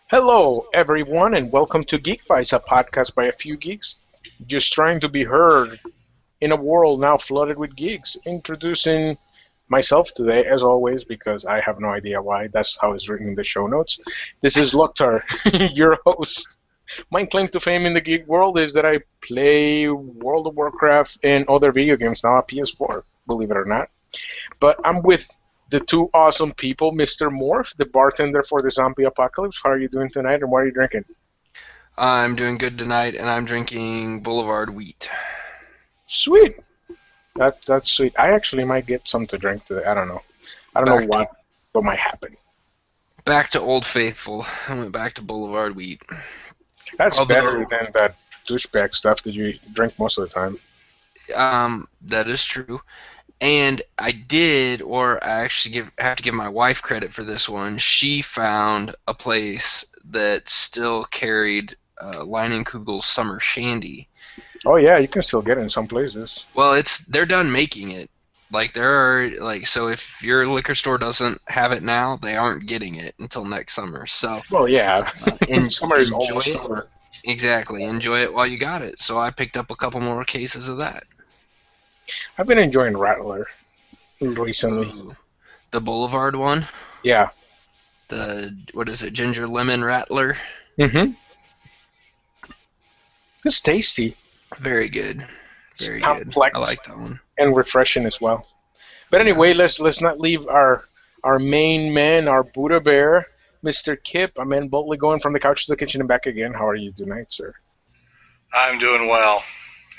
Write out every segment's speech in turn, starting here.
Hello, everyone, and welcome to Geek Bites, a podcast by a few geeks just trying to be heard in a world now flooded with geeks. Introducing myself today, as always, because I have no idea why. That's how it's written in the show notes. This is Loktar, your host. My claim to fame in the geek world is that I play World of Warcraft and other video games now on PS4, believe it or not. But I'm with the two awesome people, Mr. Morph, the bartender for the zombie apocalypse. How are you doing tonight, and what are you drinking? I'm doing good tonight, and I'm drinking Boulevard Wheat. Sweet. That's sweet. I actually might get some to drink today. I don't know. I don't know Back to, what might happen. back to Old Faithful. I went back to Boulevard Wheat. That's better Although, than that douchebag stuff that you drink most of the time. that is true. And I actually have to give my wife credit for this one. She found a place that still carried Leinenkugel's Summer Shandy. Oh yeah, you can still get it in some places. Well, they're done making it. So if your liquor store doesn't have it now, they aren't getting it until next summer. So Well, yeah. Summer is enjoy almost it. over. Exactly. Enjoy it while you got it. So I picked up a couple more cases of that. I've been enjoying Rattler recently. Ooh. The Boulevard one. Yeah. What is it? Ginger lemon rattler. Mm-hmm. It's tasty. Very good. Very good. Complex I like that one. and refreshing as well. But anyway, let's not leave our main man, our Buddha bear, Mr. Kip. A man boldly going from the couch to the kitchen and back again. How are you tonight, sir? I'm doing well,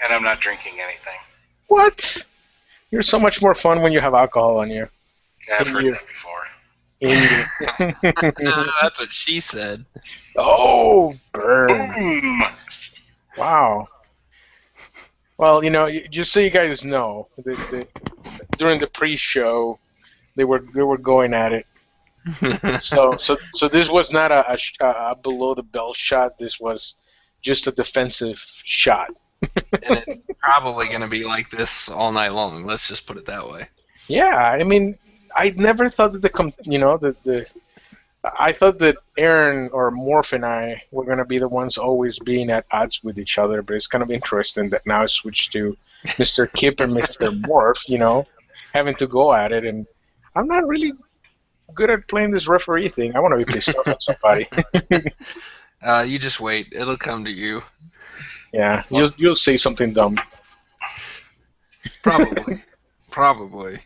and I'm not drinking anything. What? You're so much more fun when you have alcohol on you. I've In heard you. that before. In you. That's what she said. Oh, burn. Boom! Wow. Well, just so you guys know, during the pre-show, they were going at it. So this was not a below the belt shot. This was just a defensive shot. And it's probably going to be like this all night long. Let's just put it that way. Yeah, I mean, I never thought that I thought that Aaron or Morph and I were gonna be the ones always being at odds with each other, but it's kind of interesting that now it's switched to Mr. Kip and Mr. Morph, having to go at it, and I'm not really good at playing this referee thing. I want to be pissed off at somebody. You just wait. It'll come to you. Yeah, you'll say something dumb. Probably. Probably.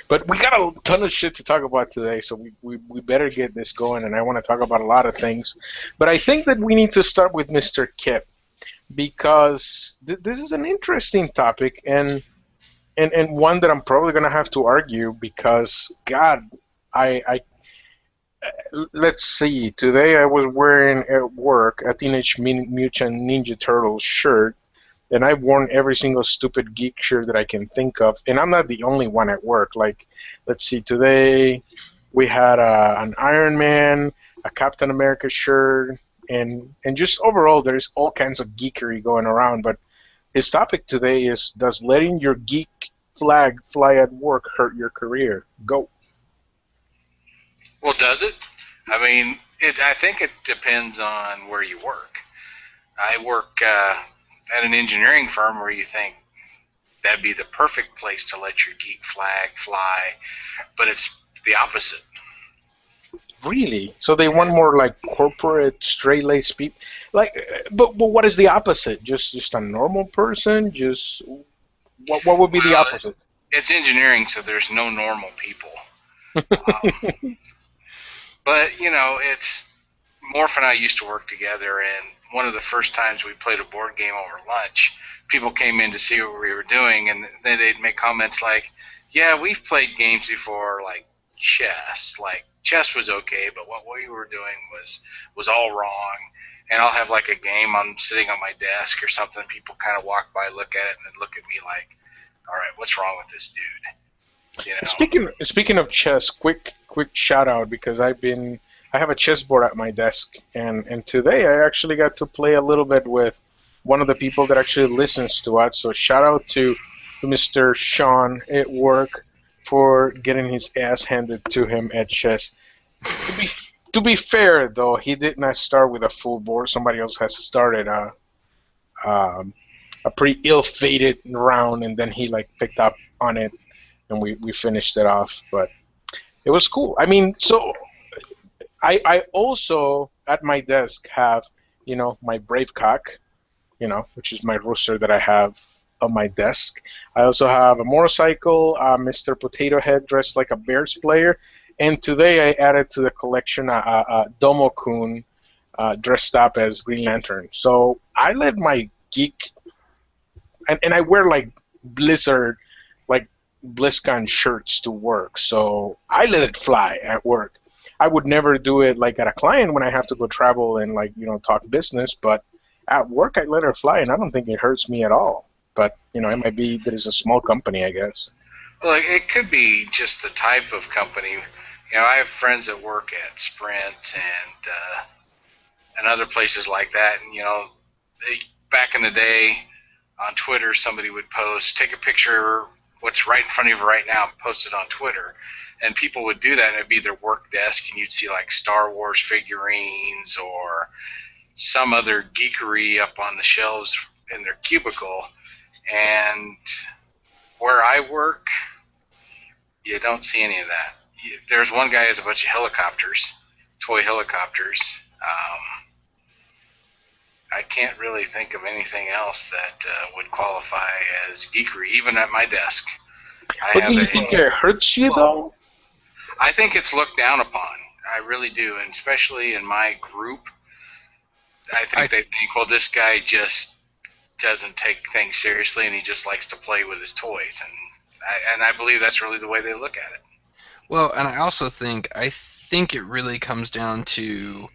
But we got a ton of shit to talk about today, so we better get this going, and I want to talk about a lot of things. But I think that we need to start with Mr. Kip, because this is an interesting topic, and one that I'm probably going to have to argue, because, God, let's see, today I was wearing at work a Teenage Mutant Ninja Turtles shirt, and I've worn every single stupid geek shirt that I can think of, and I'm not the only one at work. Like, let's see, today we had an Iron Man, a Captain America shirt, and just overall there's all kinds of geekery going around. But his topic today is, does letting your geek flag fly at work hurt your career? Go. Well, does it? I mean, I think it depends on where you work. I work at an engineering firm where you think that'd be the perfect place to let your geek flag fly, but it's the opposite. Really? So they want more like corporate, straight-laced people? Like, but what is the opposite? Just a normal person? Just what would be the opposite? It's engineering, so there's no normal people. But, it's Morph and I used to work together, and one of the first times we played a board game over lunch, people came in to see what we were doing, and then they'd make comments like, yeah, we've played games before, like chess. Like, chess was okay, but what we were doing was all wrong. And I'll have like a game I'm sitting on my desk or something, people kind of walk by, look at it, and then look at me like, all right, what's wrong with this dude? Speaking of chess, quick shout out, because I have a chessboard at my desk, and today I actually got to play a little bit with one of the people that actually listens to us. So shout out to Mr. Sean at work for getting his ass handed to him at chess. To be fair, though, he did not start with a full board. Somebody else has started um, a pretty ill-fated round, and then he like picked up on it, and we finished it off. But it was cool. I mean, so I also at my desk have my brave cock, which is my rooster that I have on my desk. I also have a motorcycle, Mr. Potato Head dressed like a Bears player, and today I added to the collection a Domo-kun dressed up as Green Lantern. So I let my geek, and I wear like Blizzard, like BlizzCon shirts to work. So I let it fly at work. I would never do it like at a client when I have to go travel and like talk business, but at work I let her fly, and I don't think it hurts me at all. But it might be that it's a small company, I guess. Well, it could be just the type of company. I have friends that work at Sprint and other places like that, and back in the day on Twitter, somebody would post, take a picture what's right in front of you right now, and post it on Twitter. And people would do that, and it'd be their work desk, and you'd see like Star Wars figurines or some other geekery up on the shelves in their cubicle. And where I work, you don't see any of that. There's one guy who has a bunch of helicopters, toy helicopters. I can't really think of anything else that would qualify as geekery, even at my desk. But do you think it hurts you, though? I think it's looked down upon. I really do, and especially in my group. I think they think, well, this guy just doesn't take things seriously, and he just likes to play with his toys, and I believe that's really the way they look at it. Well, and I also think it really comes down to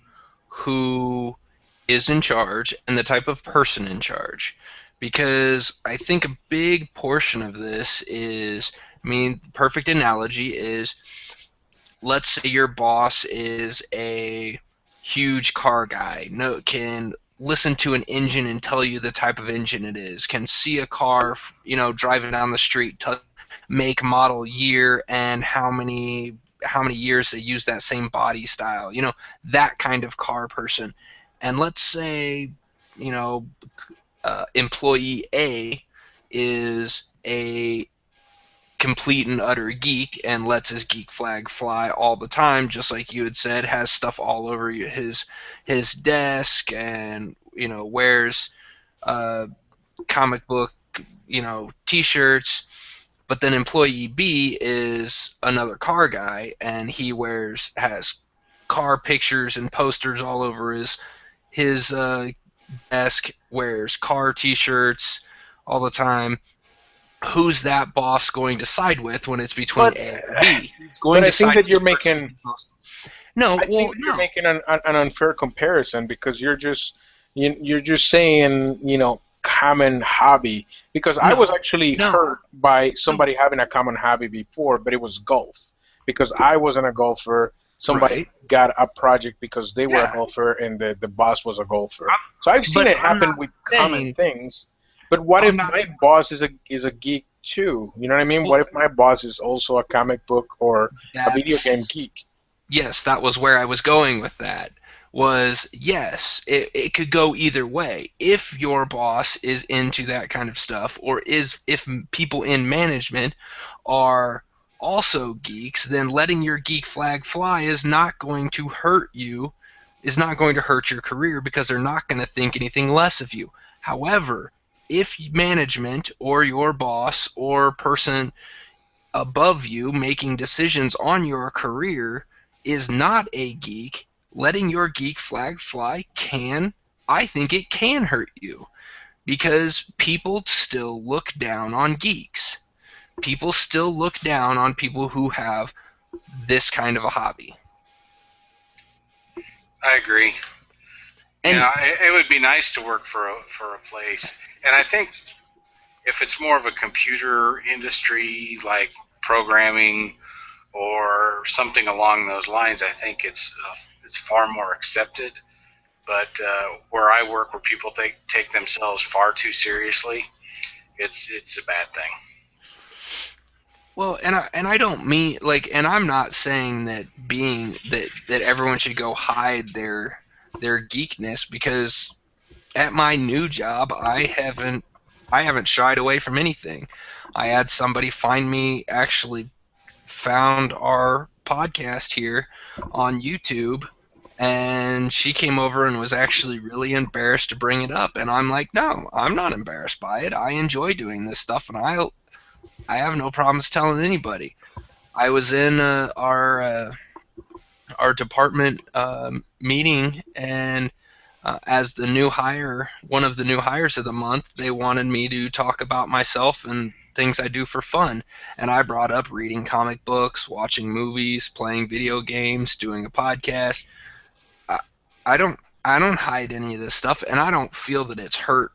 who is in charge and the type of person in charge, because I think a big portion of this is, the perfect analogy is, let's say your boss is a huge car guy, can listen to an engine and tell you the type of engine it is, can see a car, driving down the street, make, model, year, and how many years they use that same body style, that kind of car person. And let's say, employee A is a complete and utter geek and lets his geek flag fly all the time, just like you had said, has stuff all over his desk, and wears comic book t-shirts. But then employee B is another car guy, and he has car pictures and posters all over his desk, wears car t-shirts all the time. Who's that boss going to side with when it's between A and B? But I think that you're making you're making an unfair comparison, because you're just saying common hobby, because I was actually hurt by somebody having a common hobby before, but it was golf, because I wasn't a golfer. Somebody got a project because they were a golfer, and the boss was a golfer. So I've seen it happen with common things. But what if my boss is a geek too? You know what I mean? What if my boss is also a comic book or a video game geek? Yes, that was where I was going with that. Yes, it could go either way. If your boss is into that kind of stuff, or if people in management are also geeks, then letting your geek flag fly is not going to hurt you, is not going to hurt your career, because they're not going to think anything less of you. However, if management or your boss or person above you making decisions on your career is not a geek, letting your geek flag fly I think it can hurt you, because people still look down on geeks. People still look down on people who have this kind of a hobby. I agree. And it would be nice to work for a place. And I think if it's more of a computer industry, like programming or something along those lines, I think it's far more accepted. But where I work, where people take themselves far too seriously, it's a bad thing. Well, and I don't mean like, and I'm not saying that being that everyone should go hide their geekness, because at my new job I haven't shied away from anything. I had somebody find me, actually found our podcast here on YouTube, and she came over and was actually really embarrassed to bring it up, and I'm like, no, I'm not embarrassed by it. I enjoy doing this stuff, and I have no problems telling anybody. I was in our department meeting, and as the new hire, one of the new hires of the month, they wanted me to talk about myself and things I do for fun. And I brought up reading comic books, watching movies, playing video games, doing a podcast. I, I don't hide any of this stuff, and I don't feel that it's hurt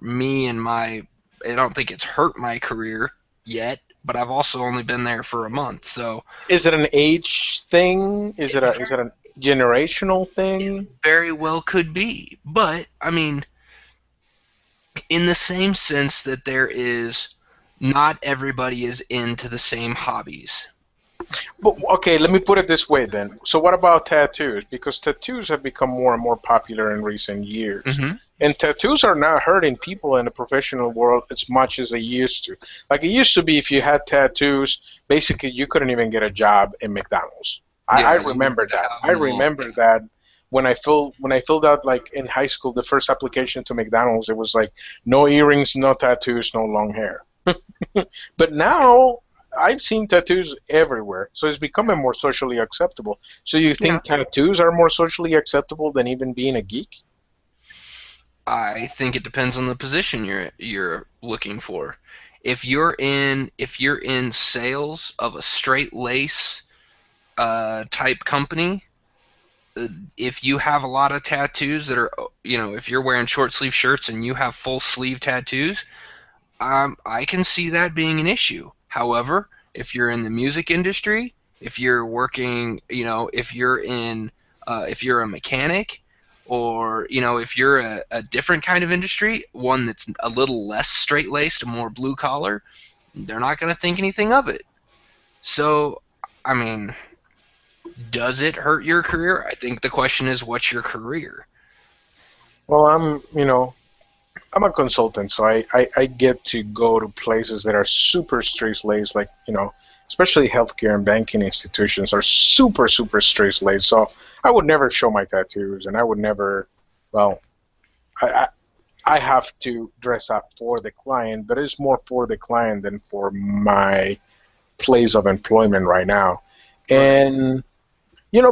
me and my. I don't think it's hurt my career yet, but I've also only been there for a month, so Is it an age thing? Is it a generational it thing? very well could be. But I mean, in the same sense that there is, not everybody is into the same hobbies. But, okay, let me put it this way then. So what about tattoos? Because tattoos have become more and more popular in recent years. Mm-hmm. And tattoos are not hurting people in the professional world as much as they used to. Like it used to be, if you had tattoos, basically you couldn't even get a job in McDonald's. I Yeah, remember that. I remember that when I filled out, like in high school, the first application to McDonald's, it was like no earrings, no tattoos, no long hair. But now I've seen tattoos everywhere, so it's becoming more socially acceptable. So you yeah. think tattoos are more socially acceptable than even being a geek? I think it depends on the position you're looking for. If you're in sales of a straight lace type company, if you have a lot of tattoos that are, if you're wearing short sleeve shirts and you have full sleeve tattoos, I can see that being an issue. However, if you're in the music industry, if you're working, if you're a mechanic, or if you're a different kind of industry, one that's a little less straight laced, more blue collar, they're not going to think anything of it. So, I mean, does it hurt your career? I think the question is, what's your career? Well, I'm a consultant, so I get to go to places that are super straight-laced, like, especially healthcare and banking institutions are super, super straight-laced. So I would never show my tattoos, and I would never, well, I, I have to dress up for the client, but it's more for the client than for my place of employment right now. Right. And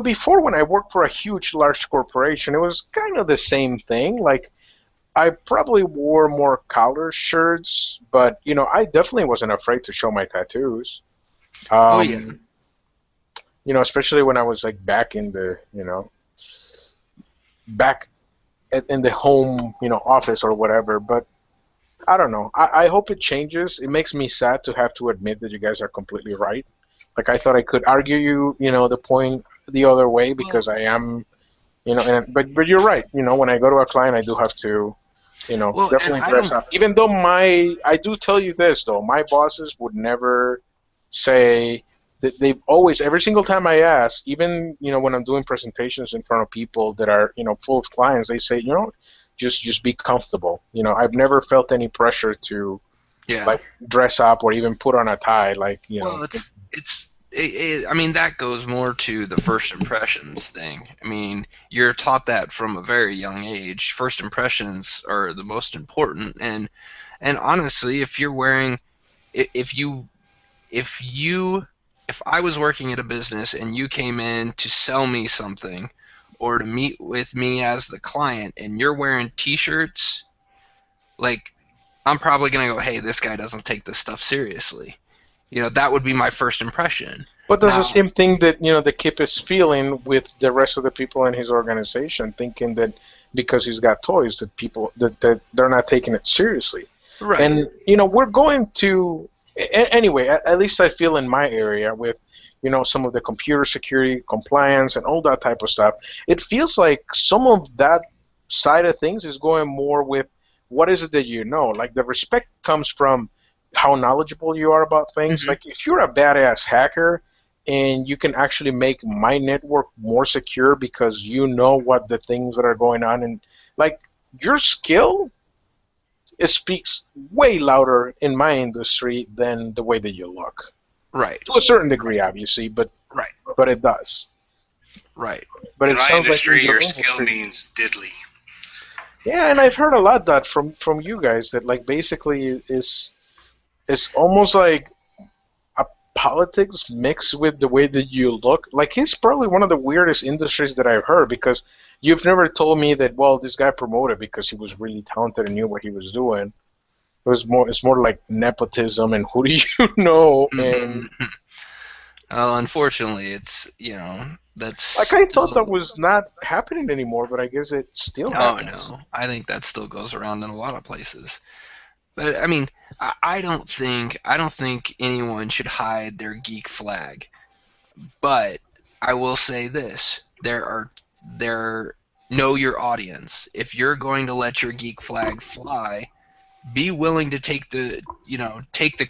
before, when I worked for a huge, large corporation, it was kind of the same thing. Like, I probably wore more collared shirts, but I definitely wasn't afraid to show my tattoos. Oh yeah. Um, especially when I was like back in the, back in the home, office or whatever. But I don't know. I hope it changes. It makes me sad to have to admit that you guys are completely right. Like I thought I could argue the point the other way Well, because I am, but you're right. When I go to a client, I do have to, and definitely I dress don't. up. Even though I do tell you this though, my bosses would never say that they've always, every single time I ask, even, when I'm doing presentations in front of people that are, full of clients, they say, just be comfortable. I've never felt any pressure to Yeah. like dress up or even put on a tie, like, Well, I mean, that goes more to the first impressions thing. I mean, you're taught that from a very young age. First impressions are the most important, and honestly, if you're wearing, if you if you if I was working at a business and you came in to sell me something or to meet with me as the client and you're wearing t-shirts, like, I'm probably going to go, hey, this guy doesn't take this stuff seriously. That would be my first impression. But that's the Now, same thing that the Kip is feeling with the rest of the people in his organization, thinking that because he's got toys that people that they're not taking it seriously. right. And we're going to anyway. At least I feel in my area with some of the computer security, compliance, and all that type of stuff. It feels like some of that side of things is going more with what is it that you know. Like the respect comes from how knowledgeable you are about things. Mhm. Like if you're a badass hacker and you can actually make my network more secure because you know what the things that are going on, and like your skill, it speaks way louder in my industry than the way that you look. Right. To a certain degree, obviously, but Right. it does. Right. But In it my sounds like in industry, your your skill industry, means diddly. yeah, and I've heard a lot that from you guys that like basically is it's almost like a politics mixed with the way that you look. Like it's probably one of the weirdest industries that I've heard because you've never told me that well this guy promoted because he was really talented and knew what he was doing. It's more like nepotism and who do you know and Mhm. Well, unfortunately, it's that's like I thought that still. was not happening anymore, but I guess it still Oh happens. no, I think that still goes around in a lot of places. But I mean, I don't think anyone should hide their geek flag. But I will say this: there know your audience. If you're going to let your geek flag fly, be willing to take the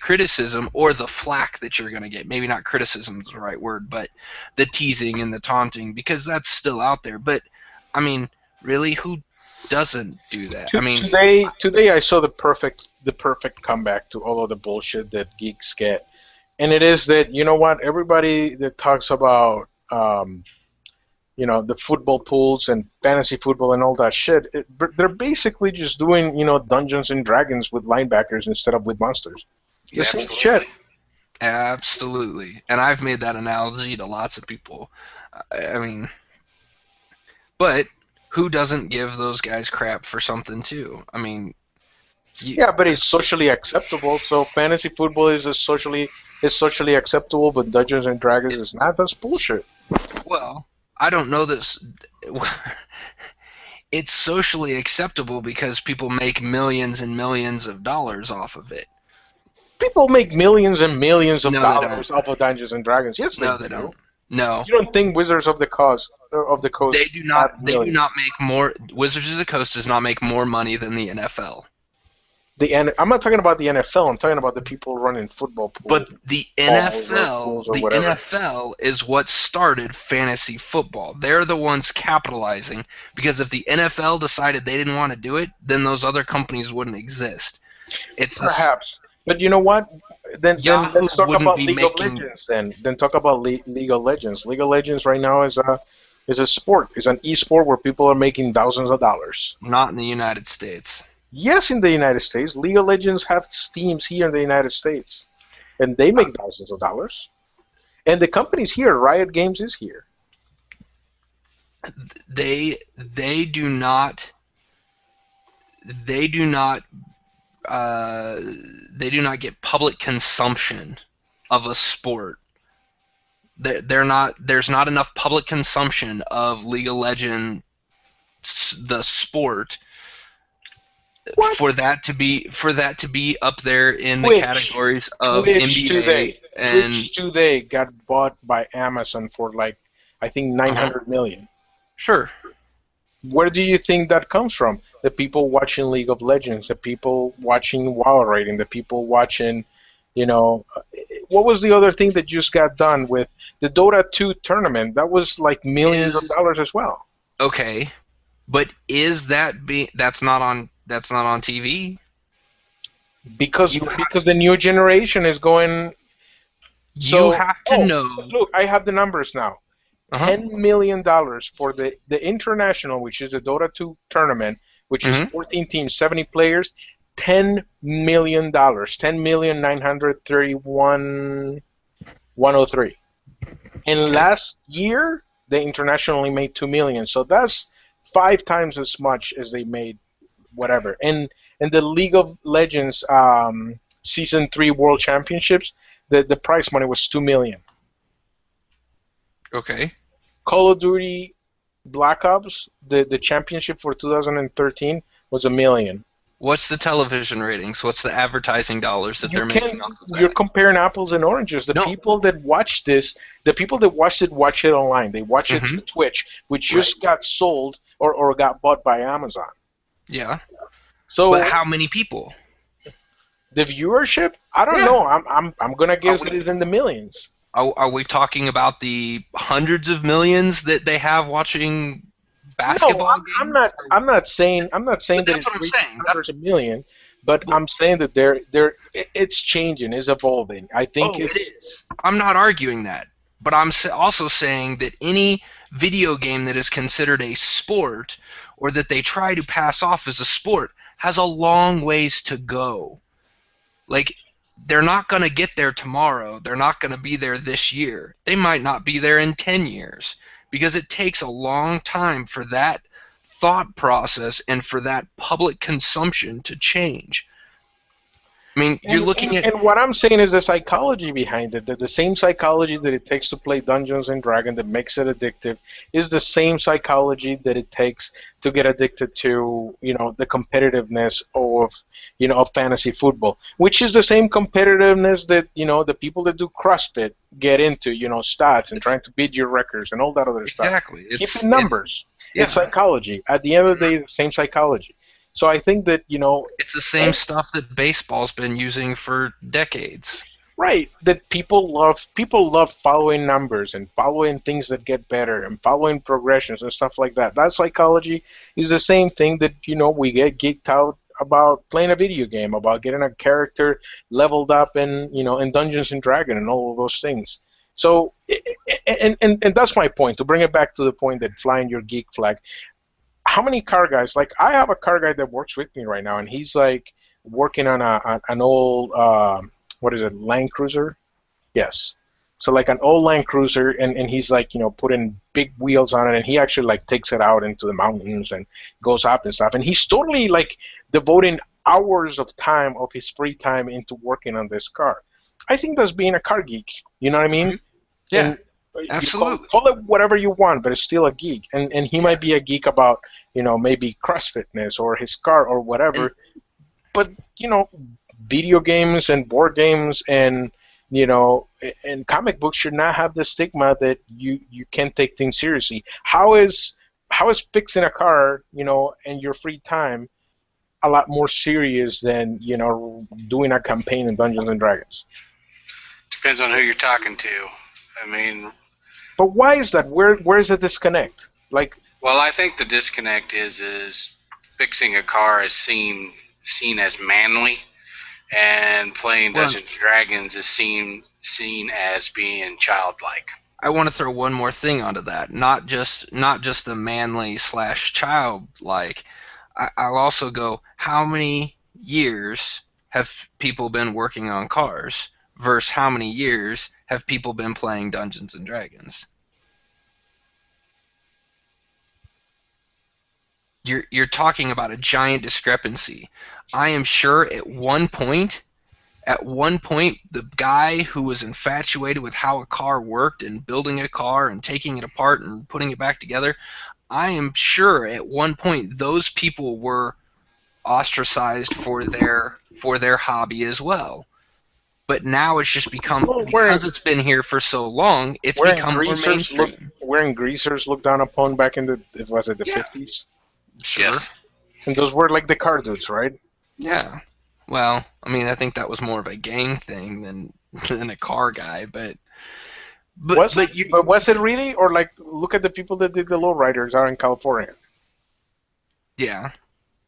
criticism or the flack that you're going to get. Maybe not criticism is the right word, but the teasing and the taunting, because that's still out there. But I mean, really, who doesn't do that? I mean, Today I saw the perfect comeback to all of the bullshit that geeks get, and it is that you know what everybody that talks about the football pools and fantasy football and all that shit, they're basically just doing Dungeons and Dragons with linebackers instead of with monsters. The Yeah, same absolutely. shit. absolutely. And I've made that analogy to lots of people. I mean, but who doesn't give those guys crap for something too? I mean, Yeah, but it's that's socially acceptable. So fantasy football is socially acceptable, but Dungeons and Dragons is not. That's bullshit. well, I don't know this. It's socially acceptable because people make millions and millions of dollars off of it. People make millions and millions of No, they don't. dollars off of Dungeons and Dragons. Yes, they No, they do. don't. No, You don't think Wizards of the they Coast do have not. They do millions? not make more. Wizards of the Coast does not make more money than the NFL. I'm not talking about the NFL. I'm talking about the people running football But pools, the balls, or NFL, pools, or the whatever. NFL is what started fantasy football. They're the ones capitalizing because if the NFL decided they didn't want to do it, then those other companies wouldn't exist. It's this, Perhaps, but you know what? Then Yahoo let's talk wouldn't about be League of making Legends. Then talk about League of Legends. League of Legends right now is a sport. It's an e-sport where people are making thousands of dollars. not in the United States. Yes, in the United States, League of Legends have teams here in the United States, and they Uh, make thousands of dollars. And the company's here. Riot Games is here. they do not they do not they do not get public consumption of a sport. They're not. There's not enough public consumption of League of Legends, the sport, What? for that to be up there in the Twitch, categories of Twitch NBA today, and Twitch today got bought by Amazon for like I think 900 million. sure. Where do you think that comes from? The people watching League of Legends, the people watching WoW rating, the people watching, what was the other thing that just got done with the Dota 2 tournament? That was like millions of Is dollars as well. okay, but that's not on TV. Because You because the new generation is going. you So, have to know. look, I have the numbers now. Uh-huh. $10 million for the international, which is the Dota 2 tournament, which is Mhm. 14 teams, 70 players. $10 million, 10,931,103. And Okay. last year, they internationally made 2 million. So that's 5 times as much as they made whatever. And the League of Legends Season 3 World Championships, the prize money was 2 million. Okay. Call of Duty Black Ops, the championship for 2013 was 1 million. What's the television ratings? What's the advertising dollars that they're making off of You're that? comparing apples and oranges. The No. people that watch this, the people that watch it online. They watch it Mhm. through Twitch, which just got sold or got bought by Amazon. Yeah. So But how many people? The viewership? I don't Yeah. know. I'm gonna guess we- it is in the millions. Are we talking about the hundreds of millions that they have watching No, basketball I'm games? not. I'm not saying. I'm not saying But that that's it's what I'm reaching saying. hundreds of million, but Well, I'm saying that it's changing. It's evolving. I think it is. I'm not arguing that. But I'm also saying that any video game that is considered a sport or that they try to pass off as a sport has a long ways to go. Like, they're not going to get there tomorrow. They're not going to be there this year. They might not be there in 10 years because it takes a long time for that thought process and for that public consumption to change. I mean, you're looking at. And what I'm saying is the psychology behind it. That the same psychology that it takes to play Dungeons and Dragons that makes it addictive is the same psychology that it takes to get addicted to, the competitiveness of fantasy football, which is the same competitiveness that, the people that do CrossFit get into, stats and trying to beat your records and all that other stuff. Exactly. Keeping numbers. Yeah. It's psychology. At the end of the day, it's the same psychology. So I think that, it's the same stuff that baseball's been using for decades. right, that people love following numbers and following things that get better and following progressions and stuff like that. That psychology is the same thing that, we get geeked out about playing a video game, about getting a character leveled up in Dungeons and Dragons and all of those things. So, and that's my point, to bring it back to the point that flying your geek flag. How many car guys, like I have a car guy that works with me right now, and he's like working on an old, what is it, Land Cruiser? Yes. So like an old Land Cruiser, and he's like, putting big wheels on it, and he actually like takes it out into the mountains and goes up and stuff. And he's totally like devoting hours of time of his free time into working on this car. I think that's being a car geek. You know what I mean? Yeah. And Absolutely. Call it whatever you want, but it's still a geek. And he might be a geek about, maybe CrossFitness or his car or whatever. But, video games and board games and, and comic books should not have the stigma that you can't take things seriously. How is fixing a car, in your free time a lot more serious than, doing a campaign in Dungeons and Dragons? Depends on who you're talking to. I mean, but why is that? Where's the disconnect? Like, well, I think the disconnect is fixing a car is seen as manly, and playing Dungeons and Dragons is seen as being childlike. I want to throw one more thing onto that. Not just the manly / childlike. I'll also go, how many years have people been working on cars versus how many years have people been playing Dungeons and Dragons? You're talking about a giant discrepancy. I am sure at one point, the guy who was infatuated with how a car worked and building a car and taking it apart and putting it back together, I am sure at one point those people were ostracized for their hobby as well. But now it's just become, because it's been here for so long, it's become more mainstream. Wearing greasers looked down upon back in the 50s? Sure. Yes. And those were like the car dudes, right? Yeah. Well, I mean, I think that was more of a gang thing than a car guy, but was it really? Or like, look at the people that did the lowriders out in California. Yeah.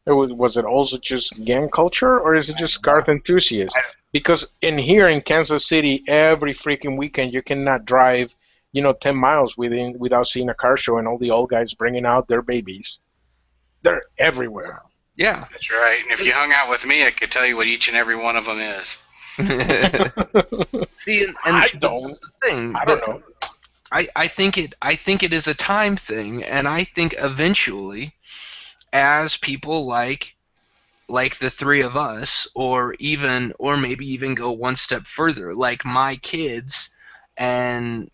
Was it also just gang culture, or is it just car enthusiasts? Because in Kansas City, every freaking weekend you cannot drive, 10 miles without seeing a car show and all the old guys bringing out their babies. They're everywhere. Yeah. That's right. And if you hung out with me, I could tell you what each and every one of them is. See, and I don't. That's the thing. I don't know. I think it is a time thing, and I think eventually, as people like the three of us, or maybe even go one step further, like my kids, and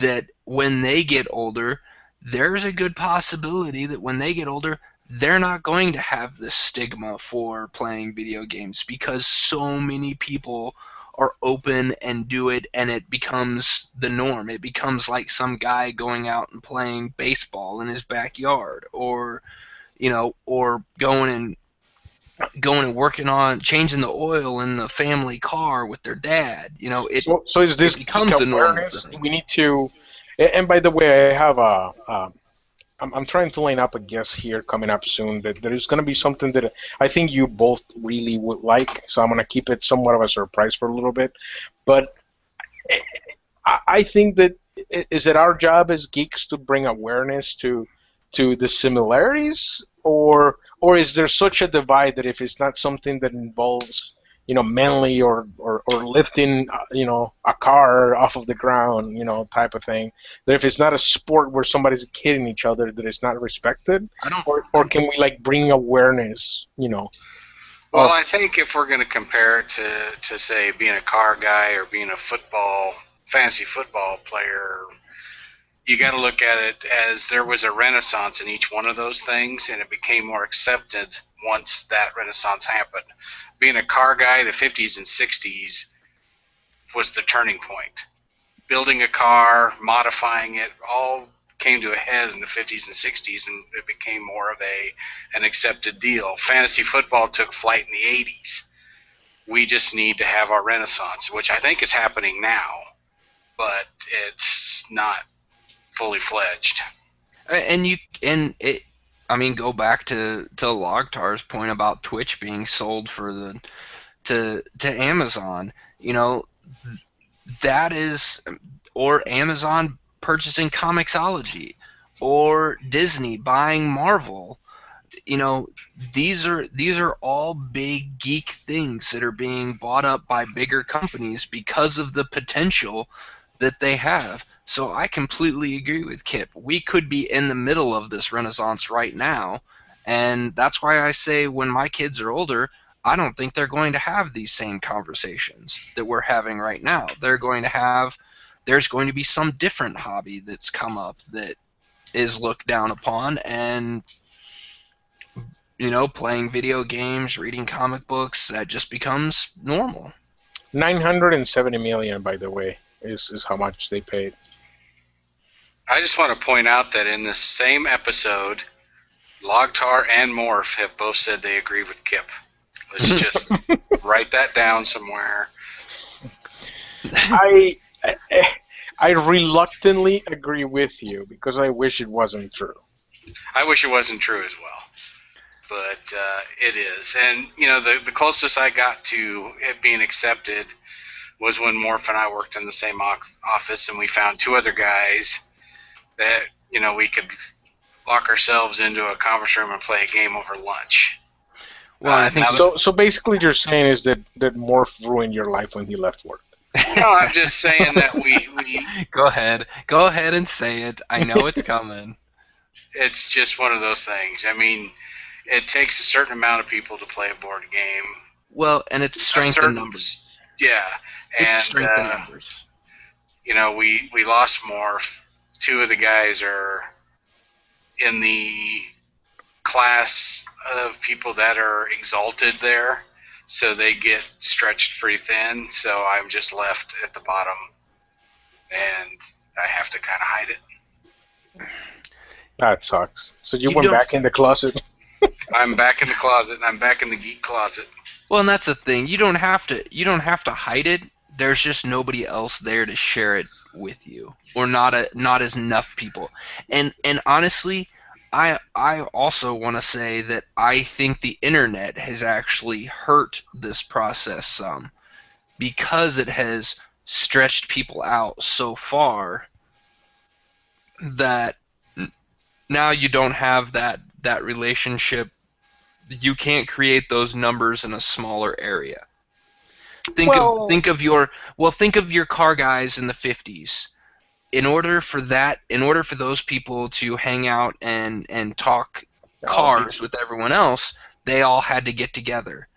that when they get older, there's a good possibility that when they get older, they're not going to have this stigma for playing video games, because so many people are open and do it, and it becomes the norm. It becomes like some guy going out and playing baseball in his backyard, or going and going and working on changing the oil in the family car with their dad. So is this it becomes geek a normal awareness? thing. We need to. And by the way, I have I'm trying to line up a guest here coming up soon. That there is going to be something that I think you both really would like. So I'm going to keep it somewhat of a surprise for a little bit. But I think that is it our job as geeks to bring awareness to the similarities, or is there such a divide that if it's not something that involves manly or lifting a car off of the ground type of thing, that if it's not a sport where somebody's kidding each other, that it's not respected, I don't. or can we like bring awareness Well, of I think if we're going to compare it to say being a car guy or being a fantasy football player, you got to look at it as there was a renaissance in each one of those things, and it became more accepted once that renaissance happened. Being a car guy, the 50s and 60s was the turning point. Building a car, modifying it, all came to a head in the 50s and 60s, and it became more of an accepted deal. Fantasy football took flight in the 80s. We just need to have our renaissance, which I think is happening now, but it's not fully fledged. Go back to Logtar's point about Twitch being sold to Amazon. That is, or Amazon purchasing Comixology, or Disney buying Marvel. These are all big geek things that are being bought up by bigger companies because of the potential that they have. So I completely agree with Kip. We could be in the middle of this renaissance right now, and that's why I say when my kids are older, I don't think they're going to have these same conversations that we're having right now. There's going to be some different hobby that's come up that is looked down upon, and playing video games, reading comic books, that just becomes normal. 970 million, by the way, is how much they paid. I just want to point out that in the same episode, Logtar and Morph have both said they agree with Kip. Let's just write that down somewhere. I reluctantly agree with you because I wish it wasn't true. I wish it wasn't true as well, but it is. And the closest I got to it being accepted was when Morph and I worked in the same office, and we found two other guys that we could lock ourselves into a conference room and play a game over lunch. Well, I think so. Basically, you're saying is that Morph ruined your life when he left work. No, I'm just saying that we Go ahead and say it. I know it's coming. It's just one of those things. I mean, it takes a certain amount of people to play a board game. Well, and it's strength in numbers. Yeah, and it's strength in numbers. We lost Morph. Two of the guys are in the class of people that are exalted there, so they get stretched pretty thin. So I'm just left at the bottom, and I have to kind of hide it. That sucks. So you went back in the closet? I'm back in the closet, and I'm back in the geek closet. Well, and that's the thing. You don't have to hide it. There's just nobody else there to share it with you, or not as enough people. And honestly, I also want to say that I think the internet has actually hurt this process some, because it has stretched people out so far that now you don't have that relationship. You can't create those numbers in a smaller area. Think of your car guys in the 50s. In order for those people to hang out and talk cars with everyone else, they all had to get together.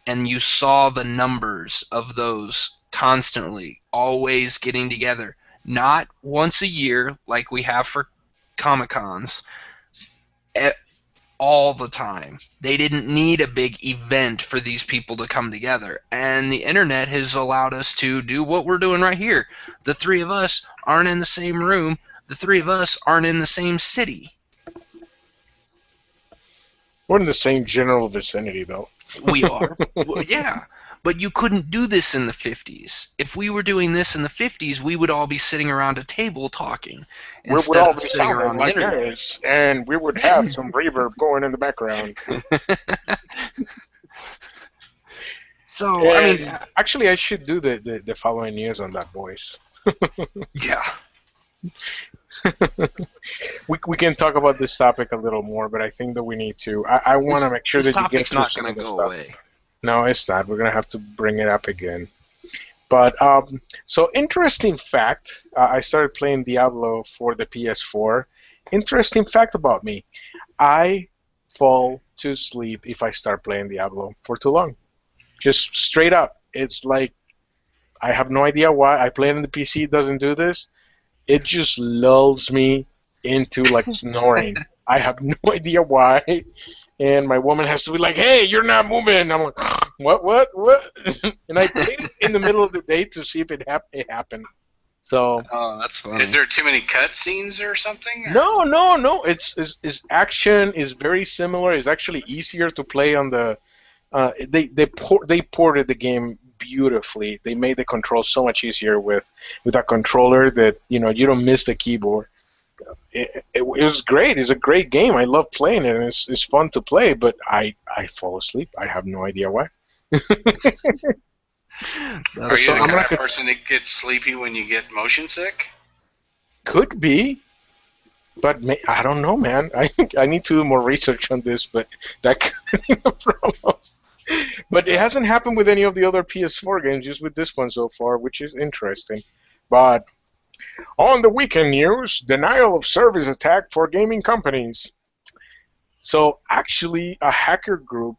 And you saw the numbers of those constantly, always getting together. Not once a year like we have for Comic-Cons, all the time. They didn't need a big event for these people to come together. And the internet has allowed us to do what we're doing right here. The three of us aren't in the same room. The three of us aren't in the same city. We're in the same general vicinity, though. We are. Well, yeah. But you couldn't do this in the 50s. If we were doing this in the 50s, we would all be sitting around a table talking We would instead all of be sitting sounding around the like internet. this, and we would have some reverb going in the background. So, I mean, And actually, I should do the following news on that voice. yeah. We can talk about this topic a little more, but I think that we need to. I want to make sure This that you get topic's to not some going of to the go stuff. away. No, it's not. We're gonna have to bring it up again. But so interesting fact. I started playing Diablo for the PS4. Interesting fact about me: I fall to sleep if I start playing Diablo for too long. Just straight up. It's like I have no idea why. I play it on the PC. It doesn't do this. It just lulls me into like snoring. I have no idea why. And my woman has to be like, "Hey, you're not moving." I'm like, what?" And I played it in the middle of the day to see if it happened. So Oh, that's funny. Is there too many cutscenes or something? no. It's action is very similar. It's actually easier to play on the. They ported the game beautifully. They made the control so much easier with a controller that you don't miss the keyboard. It was great. It's a great game. I love playing it, and it's fun to play. But I fall asleep. I have no idea why. Are That's you the I'm kind not of person that gets sleepy when you get motion sick? Could be, but I don't know, man. I need to do more research on this, but that could be the problem. But it hasn't happened with any of the other PS4 games, just with this one so far, which is interesting. But on the weekend news, denial of service attack for gaming companies. So actually, a hacker group.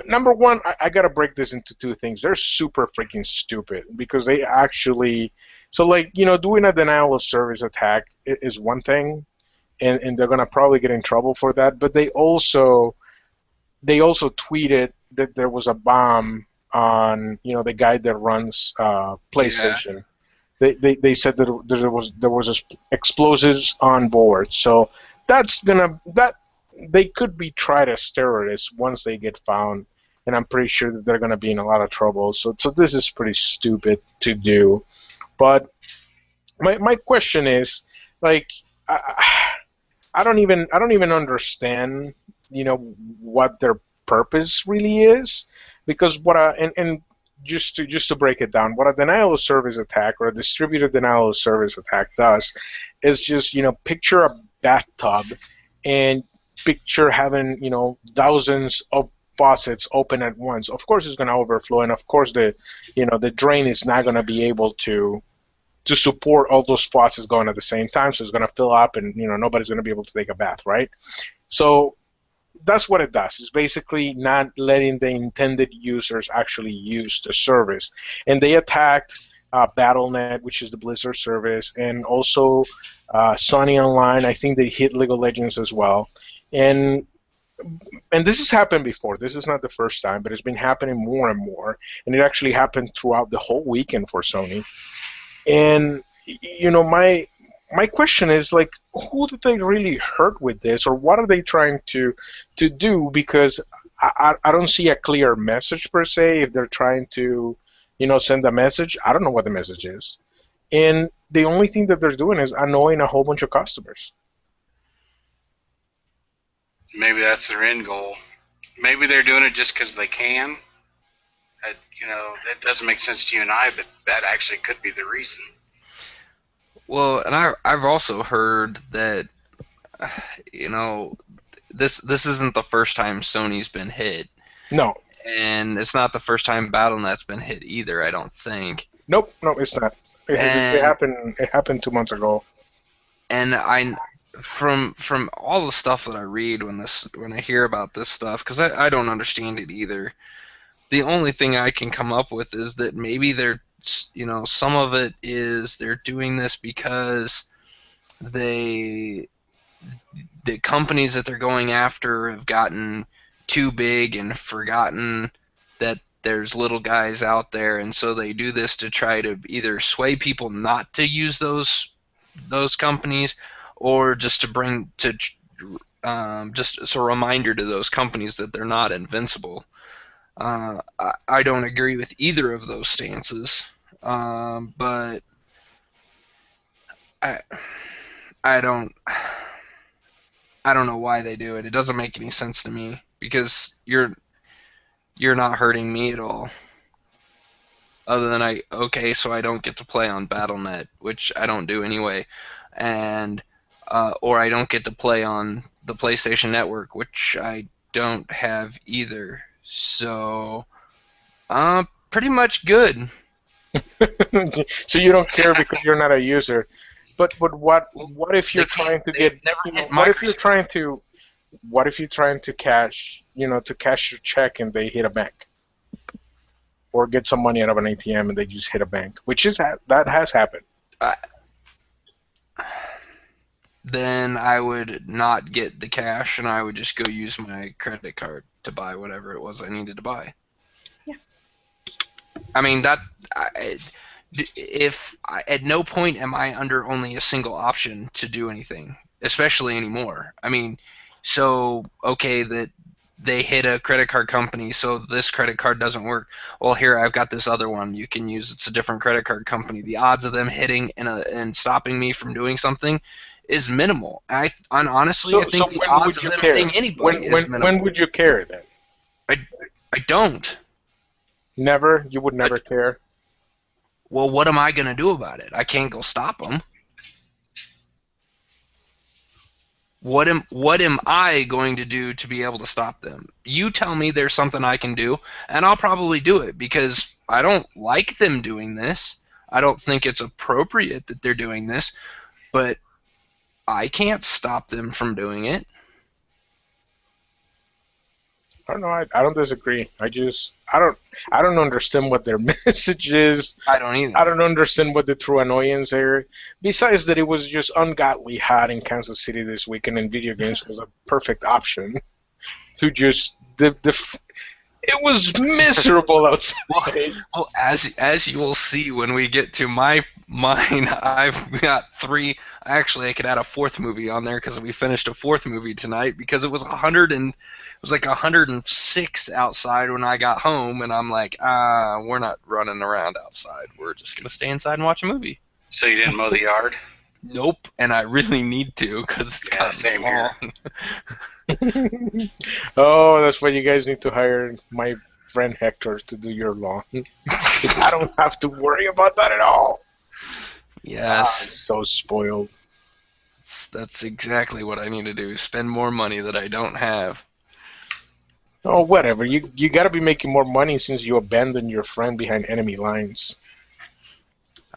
Number one, I gotta break this into two things. They're super freaking stupid because they actually. So like doing a denial of service attack is one thing, and they're gonna probably get in trouble for that. But they also tweeted that there was a bomb on the guy that runs PlayStation. They said that there was explosives on board. So that they could be tried as terrorists once they get found, and I'm pretty sure that they're gonna be in a lot of trouble. So this is pretty stupid to do. But my question is like I don't even understand what their purpose really is, because and just to break it down, what a denial of service attack or a distributed denial of service attack does is just picture a bathtub and picture having thousands of faucets open at once. Of course it's going to overflow, and of course the drain is not going to be able to support all those faucets going at the same time, so it's going to fill up, and nobody's going to be able to take a bath, right? So that's what it does. It's basically not letting the intended users actually use the service. And they attacked Battle.net, which is the Blizzard service, and also Sunny Online. I think they hit League of Legends as well. And this has happened before. This is not the first time, but it's been happening more and more. And it actually happened throughout the whole weekend for Sony. And my question is, like, who did they really hurt with this, or what are they trying to do? Because I don't see a clear message per se. If they're trying to send a message, I don't know what the message is. And the only thing that they're doing is annoying a whole bunch of customers. Maybe that's their end goal. Maybe they're doing it just because they can. That doesn't make sense to you and I, but that actually could be the reason. Well, and I've also heard that this isn't the first time Sony's been hit. No. And it's not the first time Battle.net's been hit either, I don't think. Nope, it's not. It happened 2 months ago. And from all the stuff that I read when I hear about this stuff, because I don't understand it either, the only thing I can come up with is that maybe they're some of it is they're doing this because the companies that they're going after have gotten too big and forgotten that there's little guys out there, and so they do this to try to either sway people not to use those companies, or just to just as a reminder to those companies that they're not invincible. I don't agree with either of those stances, but I don't know why they do it. It doesn't make any sense to me because you're not hurting me at all. Other than so I don't get to play on Battle.net, which I don't do anyway, and or I don't get to play on the PlayStation Network, which I don't have either. So, pretty much good. So you don't care because you're not a user. But what if you're trying to get what if you're trying to cash your check and they hit a bank, or get some money out of an ATM and they just hit a bank, which is that has happened. Then I would not get the cash and I would just go use my credit card to buy whatever it was I needed to buy. Yeah. I mean at no point am I under only a single option to do anything, especially anymore. I mean, so okay that they hit a credit card company, so this credit card doesn't work. Well, here I've got this other one you can use. It's a different credit card company. The odds of them hitting and stopping me from doing something is minimal. I honestly think the odds of them hitting anybody is minimal. When would you care then? I don't. Never? You would never care? Well, what am I going to do about it? I can't go stop them. What am I going to do to be able to stop them? You tell me there's something I can do, and I'll probably do it because I don't like them doing this. I don't think it's appropriate that they're doing this, but I can't stop them from doing it. I don't know. I don't disagree. I don't understand what their message is. I don't either. I don't understand what the true annoyance is. Besides that, it was just ungodly hot in Kansas City this weekend, and video games was a perfect option to just it was miserable outside. Well, as you will see when we get to mine, I've got 3. Actually, I could add a 4th movie on there because we finished a 4th movie tonight because it was 106 outside when I got home, and I'm like, we're not running around outside. We're just gonna stay inside and watch a movie. So you didn't mow the yard? Nope, and I really need to because it's kind of long. Oh, that's why you guys need to hire my friend Hector to do your lawn. I don't have to worry about that at all. Yes. I'm so spoiled. That's exactly what I need to do. Spend more money that I don't have. Oh, whatever. You got to be making more money since you abandoned your friend behind enemy lines.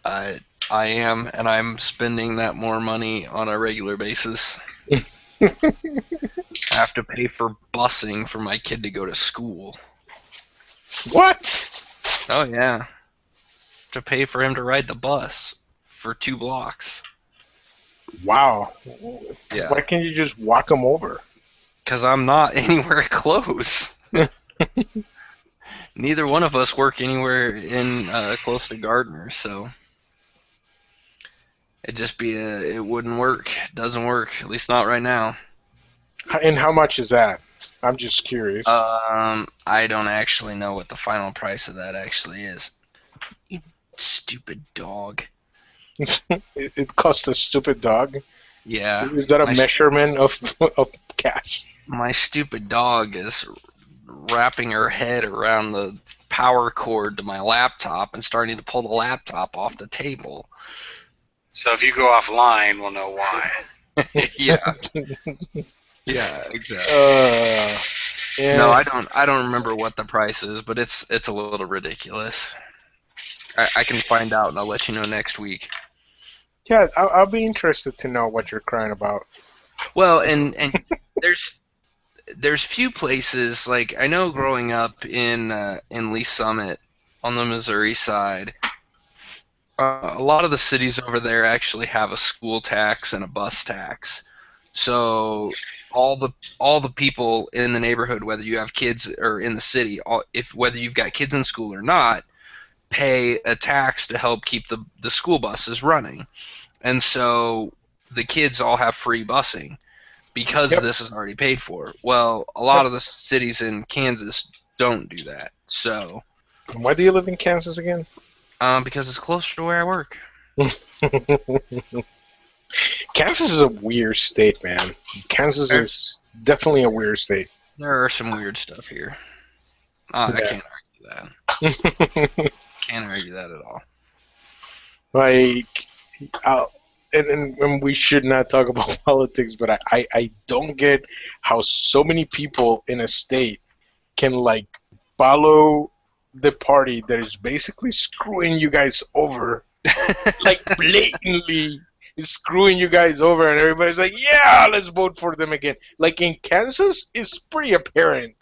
I am, and I'm spending that more money on a regular basis. I have to pay for busing for my kid to go to school. What? Oh, yeah. To pay for him to ride the bus for 2 blocks. Wow. Yeah. Why can't you just walk him over? Because I'm not anywhere close. Neither one of us work anywhere in close to Gardner, so it wouldn't work. It doesn't work, at least not right now. And how much is that? I'm just curious. I don't actually know what the final price of that actually is. You stupid dog. It costs a stupid dog? Yeah. Is that a measurement of cash? My stupid dog is wrapping her head around the power cord to my laptop and starting to pull the laptop off the table. So if you go offline, we'll know why. Yeah. Yeah, exactly. Yeah. No, I don't remember what the price is, but it's a little ridiculous. I can find out and I'll let you know next week. Yeah, I'll be interested to know what you're crying about. Well, and there's few places, like I know growing up in Lee Summit on the Missouri side, a lot of the cities over there actually have a school tax and a bus tax. So all the people in the neighborhood, whether you have kids or in the city, whether you've got kids in school or not, pay a tax to help keep the school buses running. And so the kids all have free busing because Yep. this is already paid for. Well, a lot of the cities in Kansas don't do that. So, Why do you live in Kansas again? because it's closer to where I work. Kansas is a weird state, man. Kansas is definitely a weird state. There are some weird stuff here. I Yeah. can't argue that. Can't argue that at all. Like, and we should not talk about politics, but I don't get how so many people in a state can like follow the party that is basically screwing you guys over, like blatantly screwing you guys over, and everybody's like, yeah, let's vote for them again. Like in Kansas, it's pretty apparent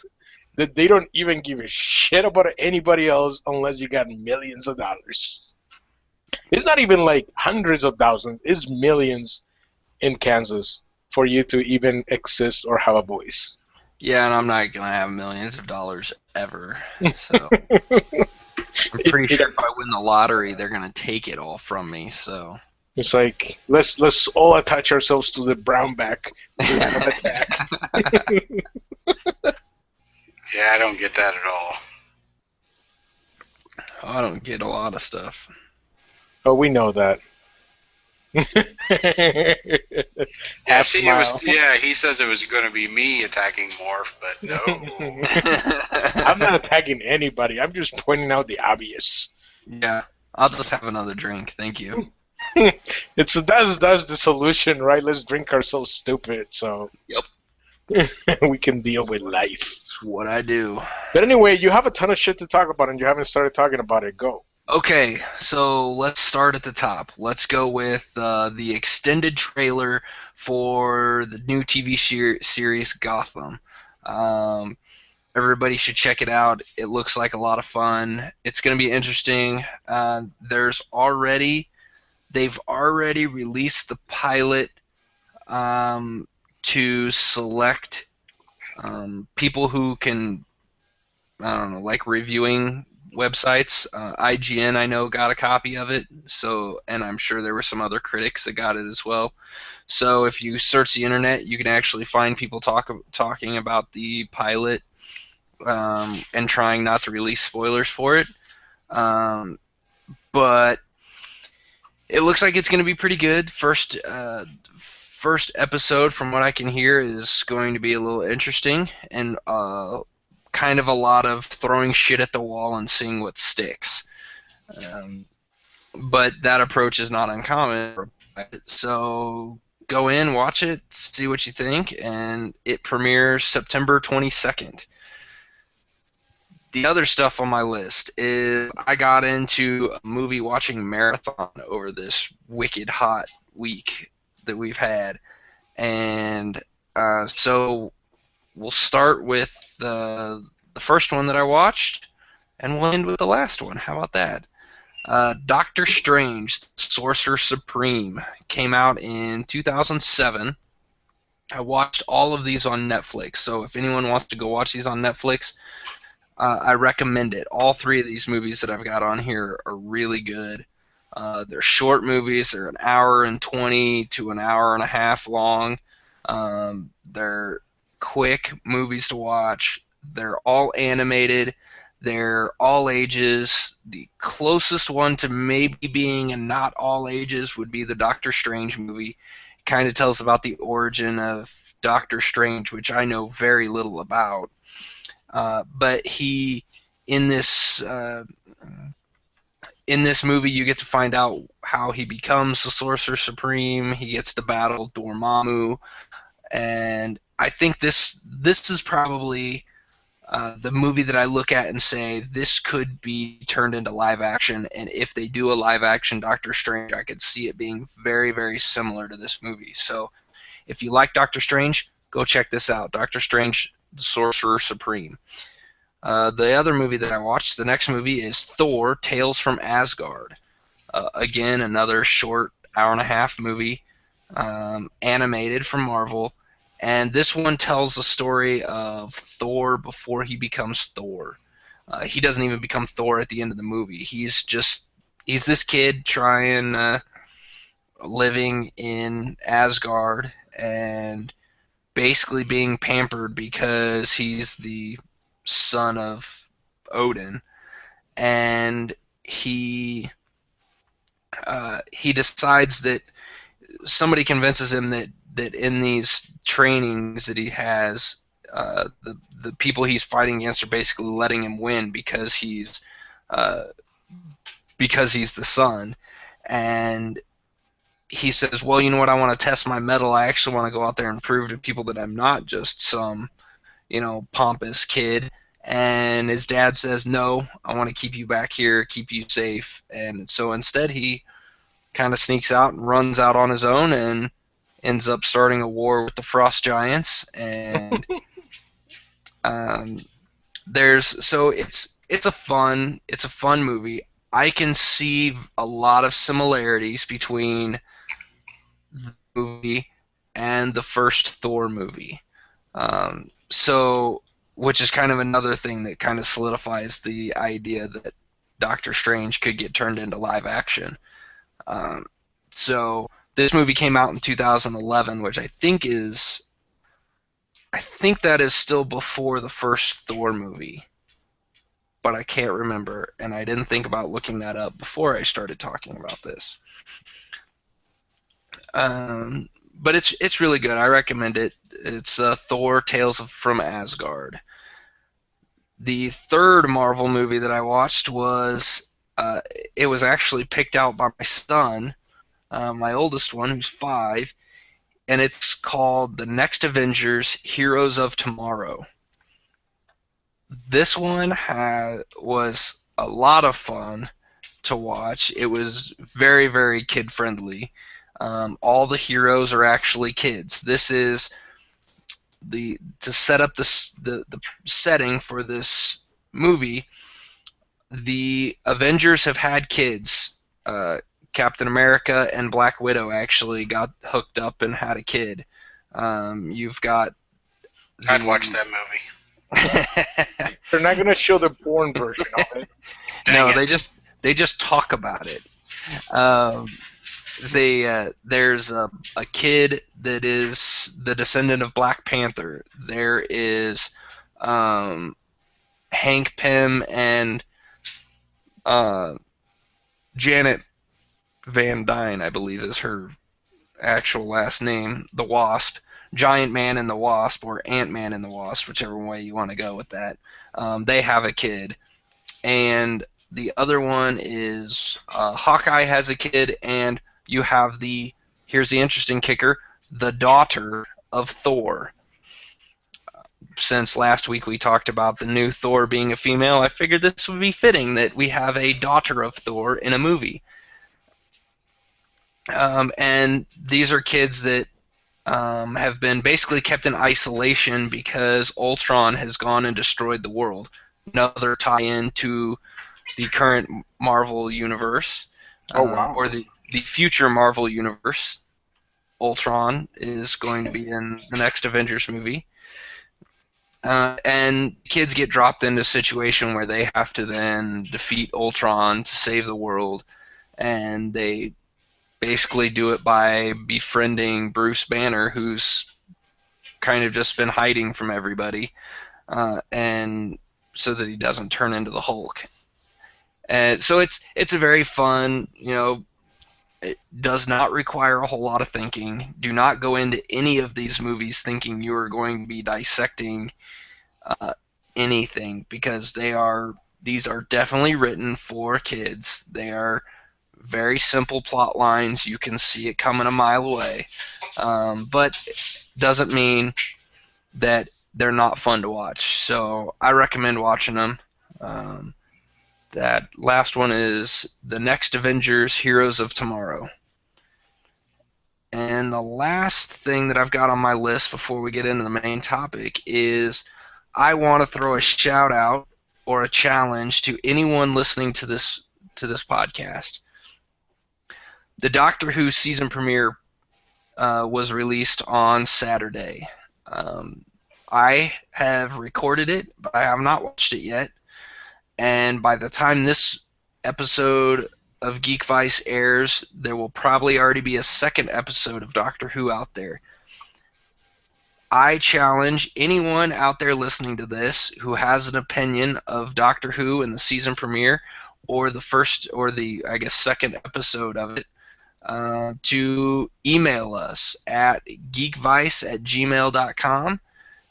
that they don't even give a shit about anybody else unless you got millions of dollars. It's not even like hundreds of thousands, it's millions in Kansas for you to even exist or have a voice. Yeah, and I'm not gonna have millions of dollars ever. So I'm pretty sure if I win the lottery, they're gonna take it all from me. So It's like let's all attach ourselves to the brownback. Yeah, I don't get that at all. I don't get a lot of stuff. Oh, we know that. Yeah, see, he says it was going to be me attacking Morph, but no. I'm not attacking anybody. I'm just pointing out the obvious. Yeah, I'll just have another drink. Thank you. That's the solution, right? Let's drink ourselves stupid, so we can deal with life. That's what I do. But anyway, you have a ton of shit to talk about, and you haven't started talking about it. Go. Okay, so let's start at the top. Let's go with the extended trailer for the new TV series Gotham. Everybody should check it out. It looks like a lot of fun. It's going to be interesting. They've already released the pilot to select people who can, I don't know, like reviewing websites. IGN, I know, got a copy of it. So, and I'm sure there were some other critics that got it as well. So, if you search the internet, you can actually find people talking about the pilot and trying not to release spoilers for it. But it looks like it's going to be pretty good. First episode, from what I can hear, is going to be a little interesting and kind of a lot of throwing shit at the wall and seeing what sticks. But that approach is not uncommon. So go in, watch it, see what you think, and it premieres September 22nd. The other stuff on my list is I got into a movie watching marathon over this wicked hot week that we've had. And so we'll start with the first one that I watched, and we'll end with the last one. How about that? Doctor Strange, Sorcerer Supreme, came out in 2007. I watched all of these on Netflix, so if anyone wants to go watch these on Netflix, I recommend it. All three of these movies that I've got on here are really good. They're short movies. They're an hour and 20 to an hour and a half long. They're quick movies to watch. They're all animated. They're all ages. The closest one to maybe being a not all ages would be the Doctor Strange movie. It kind of tells about the origin of Doctor Strange, which I know very little about. But in this movie, you get to find out how he becomes the Sorcerer Supreme. He gets to battle Dormammu, and I think this is probably the movie that I look at and say this could be turned into live action. And if they do a live action Doctor Strange, I could see it being very, very similar to this movie. So, if you like Doctor Strange, go check this out. Doctor Strange, the Sorcerer Supreme. The other movie that I watched, the next movie, is Thor: Tales from Asgard. Again, another short hour-and-a-half movie, animated from Marvel. And this one tells the story of Thor before he becomes Thor. He doesn't even become Thor at the end of the movie. He's this kid living in Asgard, and basically being pampered because he's the son of Odin, and he decides that somebody convinces him that in these trainings that he has, the people he's fighting against are basically letting him win because he's the son. And he says, well, you know what, I want to test my mettle. I actually want to go out there and prove to people that I'm not just some, pompous kid. And his dad says, no, I want to keep you back here, keep you safe. And so instead he kind of sneaks out and runs out on his own and ends up starting a war with the Frost Giants. And it's a fun movie. I can see a lot of similarities between the movie and the first Thor movie. Which is kind of another thing that kind of solidifies the idea that Doctor Strange could get turned into live action. So this movie came out in 2011, which I think that is still before the first Thor movie, but I can't remember, and I didn't think about looking that up before I started talking about this. But it's really good. I recommend it. It's Thor: Tales from Asgard. The third Marvel movie that I watched was it was actually picked out by my son, my oldest one, who's 5, and it's called The Next Avengers: Heroes of Tomorrow. This one was a lot of fun to watch. It was very, very kid-friendly. All the heroes are actually kids. This is to set up the setting for this movie. The Avengers have had kids. Captain America and Black Widow actually got hooked up and had a kid. You've got. I'd watch that movie. They're not going to show the porn version of it. No, they just talk about it. There's a kid that is the descendant of Black Panther. There is Hank Pym and Janet Van Dyne, I believe is her actual last name, the Wasp. Giant Man and the Wasp, or Ant-Man and the Wasp, whichever way you want to go with that. They have a kid. And the other one is Hawkeye has a kid, and you have here's the interesting kicker, the daughter of Thor. Since last week we talked about the new Thor being a female, I figured this would be fitting that we have a daughter of Thor in a movie. And these are kids that have been basically kept in isolation because Ultron has gone and destroyed the world. Another tie-in to the current Marvel universe. Wow. Or the future Marvel universe. Ultron is going to be in the next Avengers movie. And kids get dropped into a situation where they have to then defeat Ultron to save the world. And they basically do it by befriending Bruce Banner, who's kind of just been hiding from everybody, and so that he doesn't turn into the Hulk. And so it's a very fun, it does not require a whole lot of thinking. Do not go into any of these movies thinking you are going to be dissecting anything, because these are definitely written for kids. They are very simple plot lines. You can see it coming a mile away. But doesn't mean that they're not fun to watch. So I recommend watching them. That last one is The Next Avengers: Heroes of Tomorrow. And the last thing that I've got on my list before we get into the main topic is I want to throw a shout out or a challenge to anyone listening to this podcast. The Doctor Who season premiere was released on Saturday. I have recorded it, but I have not watched it yet. And by the time this episode of Geek Vice airs, there will probably already be a second episode of Doctor Who out there. I challenge anyone out there listening to this who has an opinion of Doctor Who in the season premiere or the first or the I guess second episode of it to email us at geekvice@gmail.com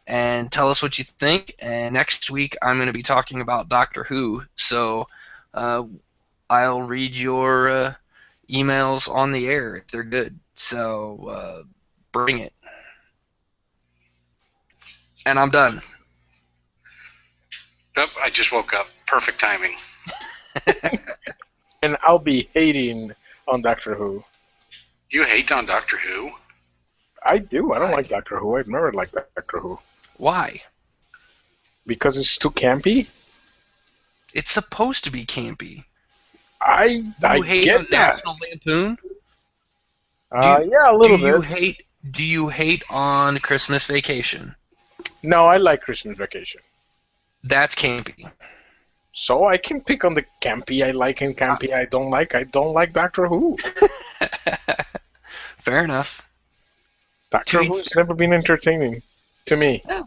and tell us what you think. And next week I'm going to be talking about Doctor Who, so I'll read your emails on the air if they're good. So bring it. And I'm done. Yep, I just woke up. Perfect timing. And I'll be hating on Doctor Who. You hate on Doctor Who? I do. I don't like Doctor Who. I've never liked Doctor Who. Why? Because it's too campy? It's supposed to be campy. I hate get on that. National Lampoon? Yeah, a little bit. Do you hate on Christmas Vacation? No, I like Christmas Vacation. That's campy. So I can pick on the campy I like and campy I don't like. I don't like Doctor Who. Fair enough. Doctor Who has never been entertaining to me. No,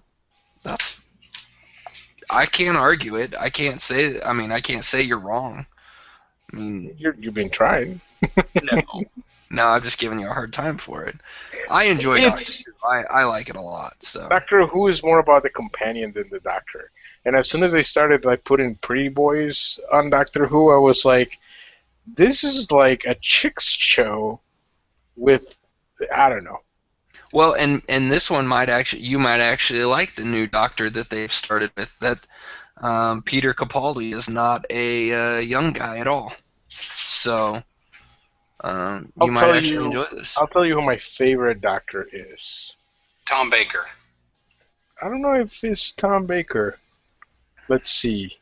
I can't argue it. I can't say you're wrong. I mean, you've been trying. No, I'm just giving you a hard time for it. I enjoy Doctor Who. I like it a lot. So Doctor Who is more about the companion than the Doctor. And as soon as they started putting pretty boys on Doctor Who, I was like, this is like a chicks show with, I don't know. Well, and this one you might actually like the new Doctor that they've started with. That Peter Capaldi is not a young guy at all. So you might actually enjoy this. I'll tell you who my favorite Doctor is. Tom Baker. I don't know if it's Tom Baker. Let's see.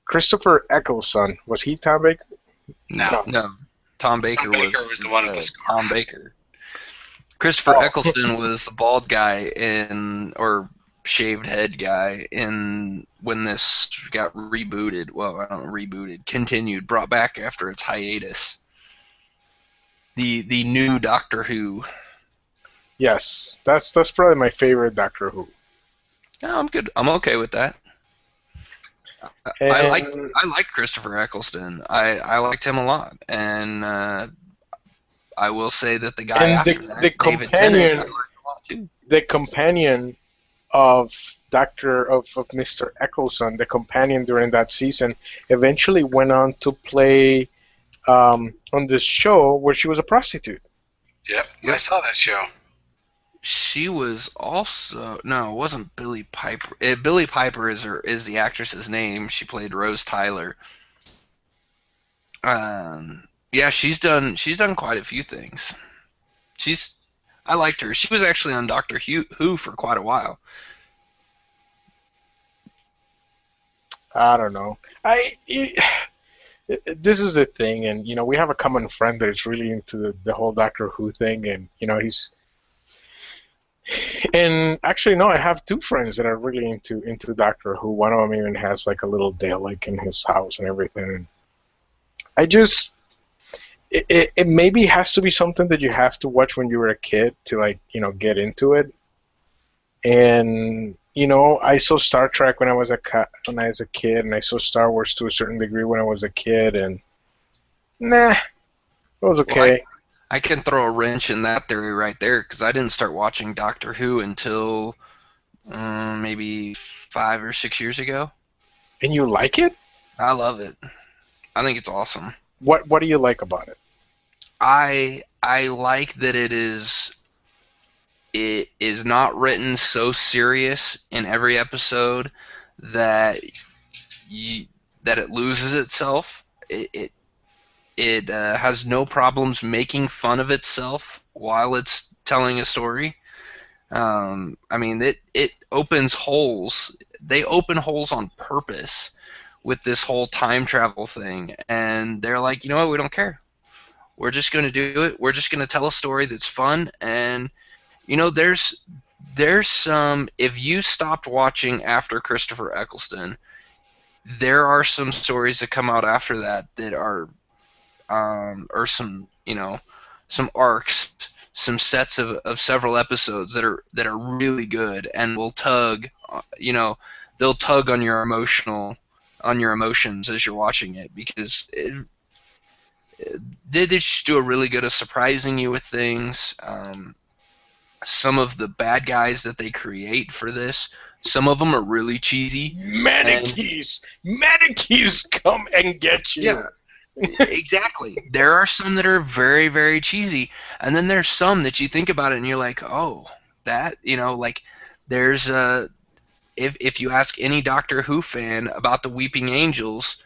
Christopher Eccleston. Was he Tom Baker? No. Tom Baker was the one with the scarf. Tom Baker. Christopher Eccleston was the bald guy or shaved head guy when this got rebooted. Well, I don't know, continued, brought back after its hiatus. The new Doctor Who. Yes, that's probably my favorite Doctor Who. No, I'm good. I'm okay with that. I like Christopher Eccleston. I liked him a lot, and I will say that the guy after that, David Tennant, I liked a lot too. The companion of Mr. Eccleston, the companion during that season, eventually went on to play on this show where she was a prostitute. Yep. I saw that show. She was also it wasn't Billie Piper. Billie Piper is the actress's name. She played Rose Tyler. Yeah, she's done quite a few things. I liked her. She was actually on Doctor Who for quite a while. I don't know. This is the thing, and we have a common friend that is really into the whole Doctor Who thing, and he's. And actually, no, I have two friends that are really into Doctor Who. One of them even has like a little Dalek in his house and everything. And it maybe has to be something that you have to watch when you were a kid to get into it. And I saw Star Trek when I was a kid, and I saw Star Wars to a certain degree when I was a kid, and it was okay. Well, I can throw a wrench in that theory right there because I didn't start watching Doctor Who until maybe 5 or 6 years ago. And you like it? I love it. I think it's awesome. What do you like about it? I like that it is not written so serious in every episode that it loses itself. It has no problems making fun of itself while it's telling a story. I mean, it opens holes. They open holes on purpose with this whole time travel thing, and they're like, you know what? We don't care. We're just going to do it. We're just going to tell a story that's fun, and there's some. If you stopped watching after Christopher Eccleston, there are some stories that come out after that are. Or some arcs some sets of several episodes that are really good and will tug, they'll tug on your emotions as you're watching it, because they just do a really good of surprising you with things. Some of the bad guys that they create for this, some of them are really cheesy. Manichees come and get you. Yeah, exactly. There are some that are very, very cheesy, and then there's some that you think about it and you're like, oh, that, like there's if you ask any Doctor Who fan about the Weeping Angels,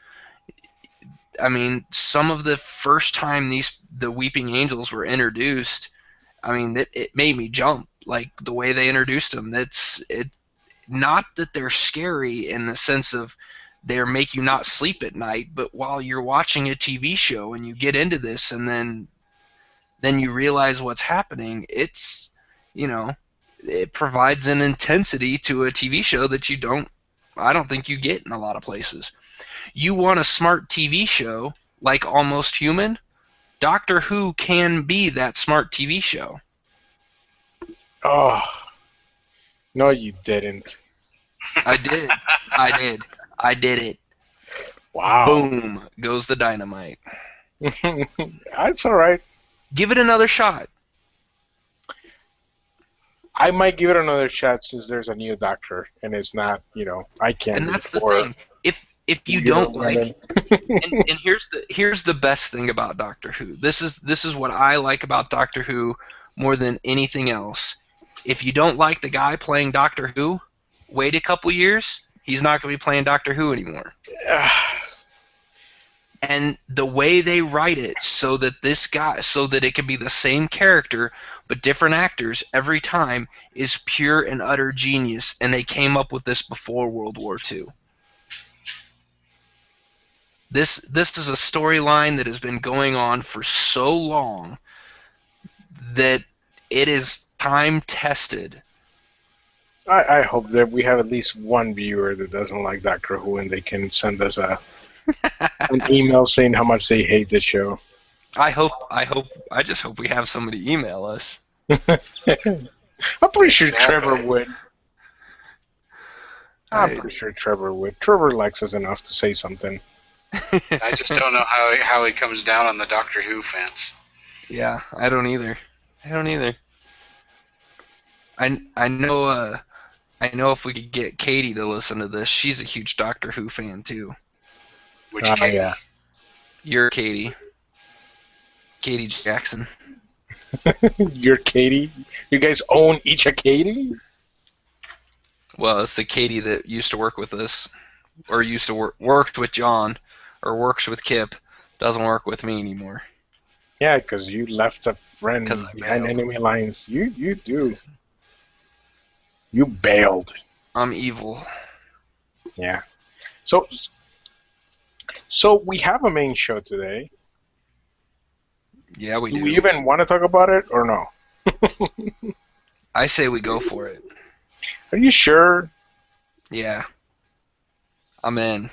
I mean, some of the first time the Weeping Angels were introduced, I mean, it made me jump, like the way they introduced them. Not that they're scary in the sense of they make you not sleep at night, but while you're watching a TV show and you get into this and then you realize what's happening, it provides an intensity to a TV show that I don't think you get in a lot of places. You want a smart TV show like Almost Human? Doctor Who can be that smart TV show. Oh, no, you didn't. I did. I did it. Wow. Boom goes the dynamite. That's all right. Give it another shot. I might give it another shot since there's a new Doctor, and it's not, I can't. And that's the thing. If you don't like, and here's the best thing about Doctor Who. This is what I like about Doctor Who more than anything else. If you don't like the guy playing Doctor Who, wait a couple years. He's not going to be playing Doctor Who anymore. And the way they write it so that it can be the same character but different actors every time is pure and utter genius, and they came up with this before World War II. This is a storyline that has been going on for so long that it is time tested. I hope that we have at least one viewer that doesn't like Doctor Who, and they can send us an email saying how much they hate the show. I just hope we have somebody email us. I'm pretty sure Trevor would. I'm pretty sure Trevor would. Trevor likes us enough to say something. I just don't know how he comes down on the Doctor Who fence. Yeah, I don't either. I know if we could get Katie to listen to this, she's a huge Doctor Who fan too. Which Katie? Yeah. You're Katie. Katie Jackson. You're Katie? You guys own each a Katie? Well, it's the Katie that used to work with us, or used to worked with John, or works with Kip. Doesn't work with me anymore. Yeah, because you left a friend behind bailed. enemy lines. You do. You bailed. I'm evil. Yeah. So we have a main show today. Yeah, we do. Do we even want to talk about it or no? I say we go for it. Are you sure? Yeah. I'm in.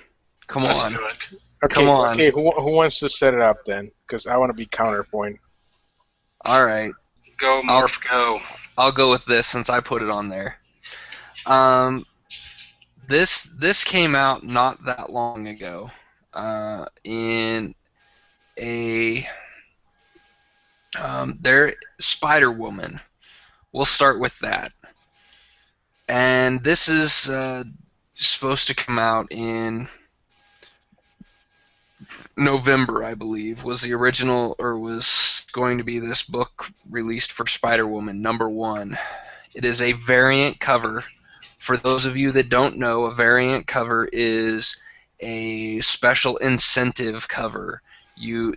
Let's do it. Okay, Come on. Okay, who wants to set it up then? Because I want to be counterpoint. All right. Go, Morph, go. I'll go with this since I put it on there. This came out not that long ago. In a Spider-Woman. We'll start with that. And this is supposed to come out in November, I believe, was the original, or was going to be this book released for Spider-Woman #1. It is a variant cover. For those of you that don't know, a variant cover is a special incentive cover.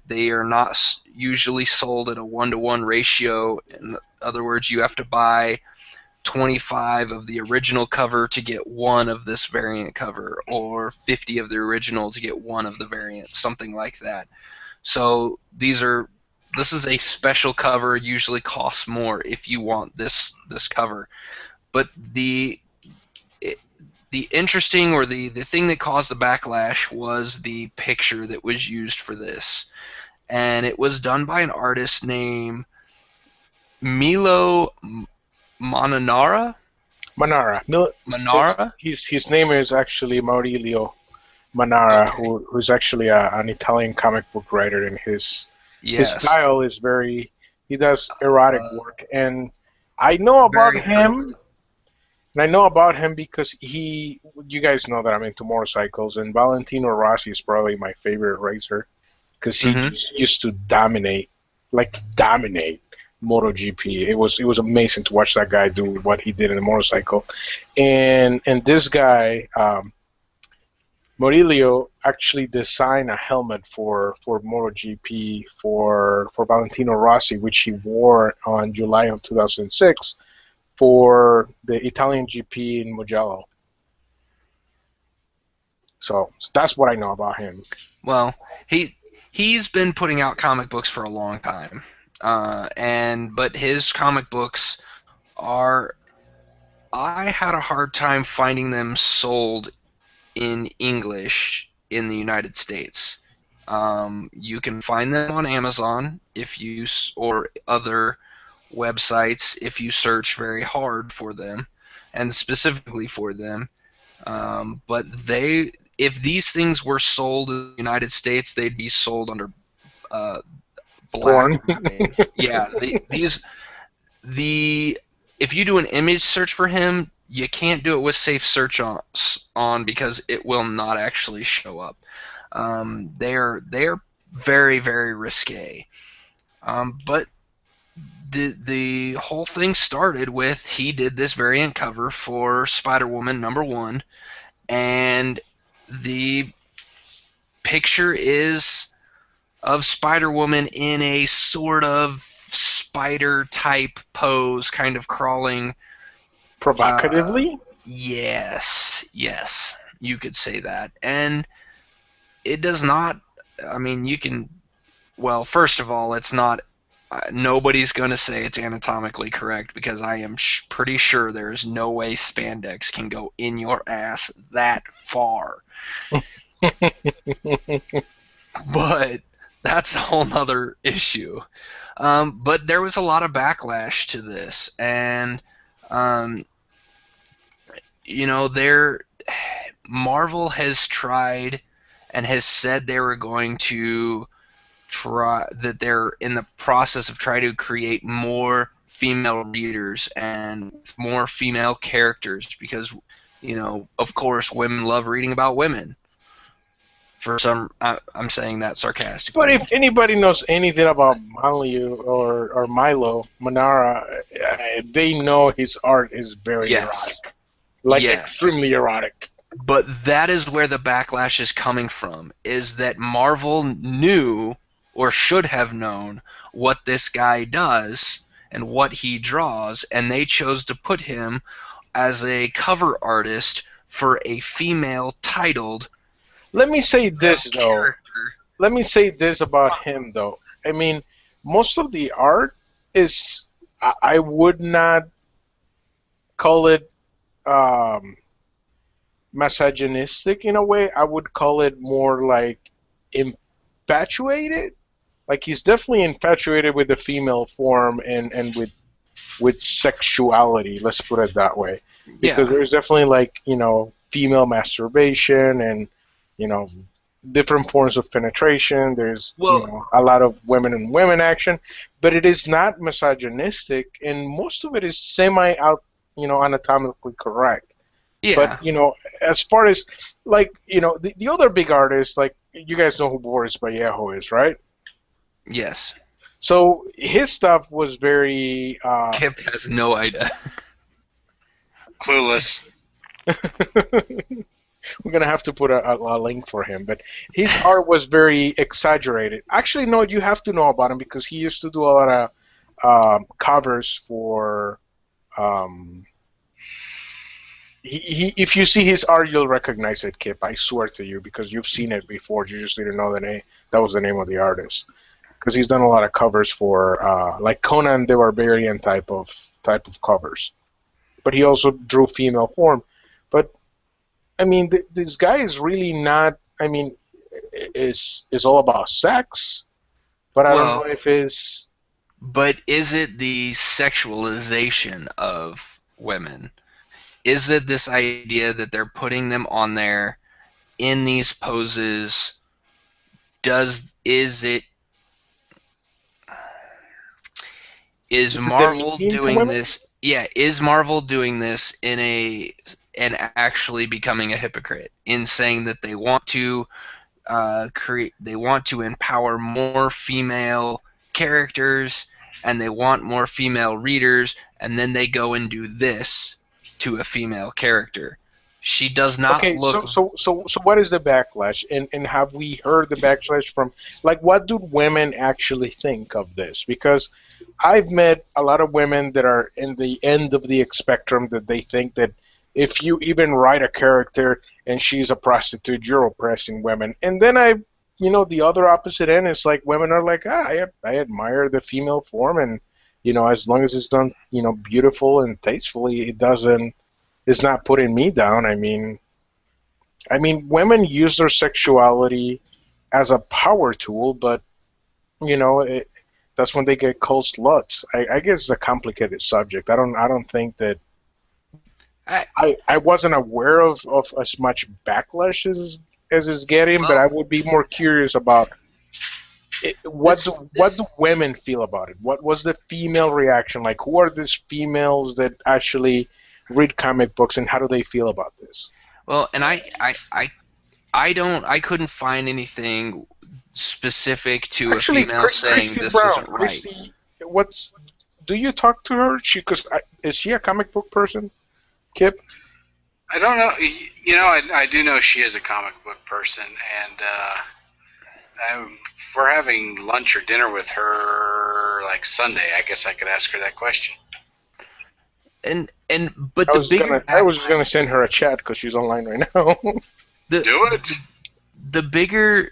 They are not usually sold at a 1-to-1 ratio. In other words, you have to buy 25 of the original cover to get one of this variant cover, or 50 of the original to get one of the variants, something like that. So this is a special cover, usually costs more if you want this cover. But the interesting, or the thing that caused the backlash was the picture that was used for this. And it was done by an artist named Milo Manara. Manara. Manara. His name is actually Maurizio Manara, Okay. who's actually an Italian comic book writer, and his Yes. style is very. He does erotic work, and I know about Very him. erotic. And I know about him because you guys know that I'm into motorcycles, and Valentino Rossi is probably my favorite racer because he Hmm. just used to dominate, like dominate MotoGP. It was amazing to watch that guy do what he did in the motorcycle, and this guy, Murillo, actually designed a helmet for MotoGP for Valentino Rossi, which he wore on July of 2006 for the Italian GP in Mugello. So that's what I know about him. Well, he's been putting out comic books for a long time, but his comic books are. I had a hard time finding them sold in English in the United States. You can find them on Amazon or other websites if you search very hard for them, and specifically for them. But if these things were sold in the United States, they'd be sold under uh, black Porn. wrapping. Yeah, the if you do an image search for him, you can't do it with safe search on because it will not actually show up. They're very very risque. But the whole thing started with he did this variant cover for Spider-Woman #1, and the picture is of Spider-Woman in a sort of spider type pose, kind of crawling. Provocatively? Yes, you could say that. And it does not, I mean, you can, well, first of all, it's not, nobody's going to say it's anatomically correct because I am pretty sure there is no way spandex can go in your ass that far. But that's a whole nother issue. But there was a lot of backlash to this, and um, there Marvel has tried and has said they were going to try that they're in the process of trying to create more female readers and more female characters because of course women love reading about women. I'm saying that But sarcastically. if anybody knows anything about Milo Manara, they know his art is very erotic, Yes. like Yes. extremely erotic. But that is where the backlash is coming from, is that Marvel knew or should have known what this guy does and what he draws, and they chose to put him as a cover artist for a female titled Let me say this though. character. Let me say this about him though. I mean, most of the art is I would not call it um, misogynistic in a way. I would call it more like infatuated. Like he's definitely infatuated with the female form and with sexuality. Let's put it that way, because Yeah. there's definitely like female masturbation and you know different forms of penetration. There's Well, a lot of women and women action, but it is not misogynistic, and most of it is semi out anatomically correct. But yeah. as far as like the other big artists, like you guys know who Boris Vallejo is, right? Yes. So his stuff was very Kip has no idea. Clueless. we're gonna have to put a link for him, but his art was very exaggerated. Actually, no, you have to know about him because he used to do a lot of covers for. Um, if you see his art, you'll recognize it, Kip. I swear to you, because you've seen it before. You just didn't know the name. That was the name of the artist. Because he's done a lot of covers for like Conan the Barbarian type of covers. But he also drew female form. But I mean, this guy is really not. I mean, is all about sex, but I don't know Well, if it's. But is it the sexualization of women? Is it this idea that they're putting them on there in these poses? Is it is Is it Marvel demeaning to doing women? this? Yeah, is Marvel doing this and actually becoming a hypocrite in saying that they want to they want to empower more female characters and they want more female readers, and then they go and do this to a female character. She does not Okay, look. so what is the backlash? And have we heard the backlash from, like, what do women actually think of this? Because I've met a lot of women that are in the end of the spectrum that they think that if you even write a character and she's a prostitute, you're oppressing women. And then the other opposite end is like women are like, I admire the female form, and as long as it's done, beautiful and tastefully, it's not putting me down. I mean, women use their sexuality as a power tool, but that's when they get called sluts. I guess it's a complicated subject. I don't think that I, I wasn't aware of as much backlash as it's getting, but well, I would be more curious about what do this what do this women feel about it? What was the female reaction like? Who are these females that actually read comic books, and how do they feel about this? well, and I couldn't find anything specific to a Actually, female saying Christy this Brown, isn't right. what's do you talk to her? Is she a comic book person, Kip? I don't know. I do know she is a comic book person, and if we're having lunch or dinner with her like Sunday, I guess I could ask her that question. But I the was bigger gonna I was gonna send her a chat because she's online right now. the Do it. the bigger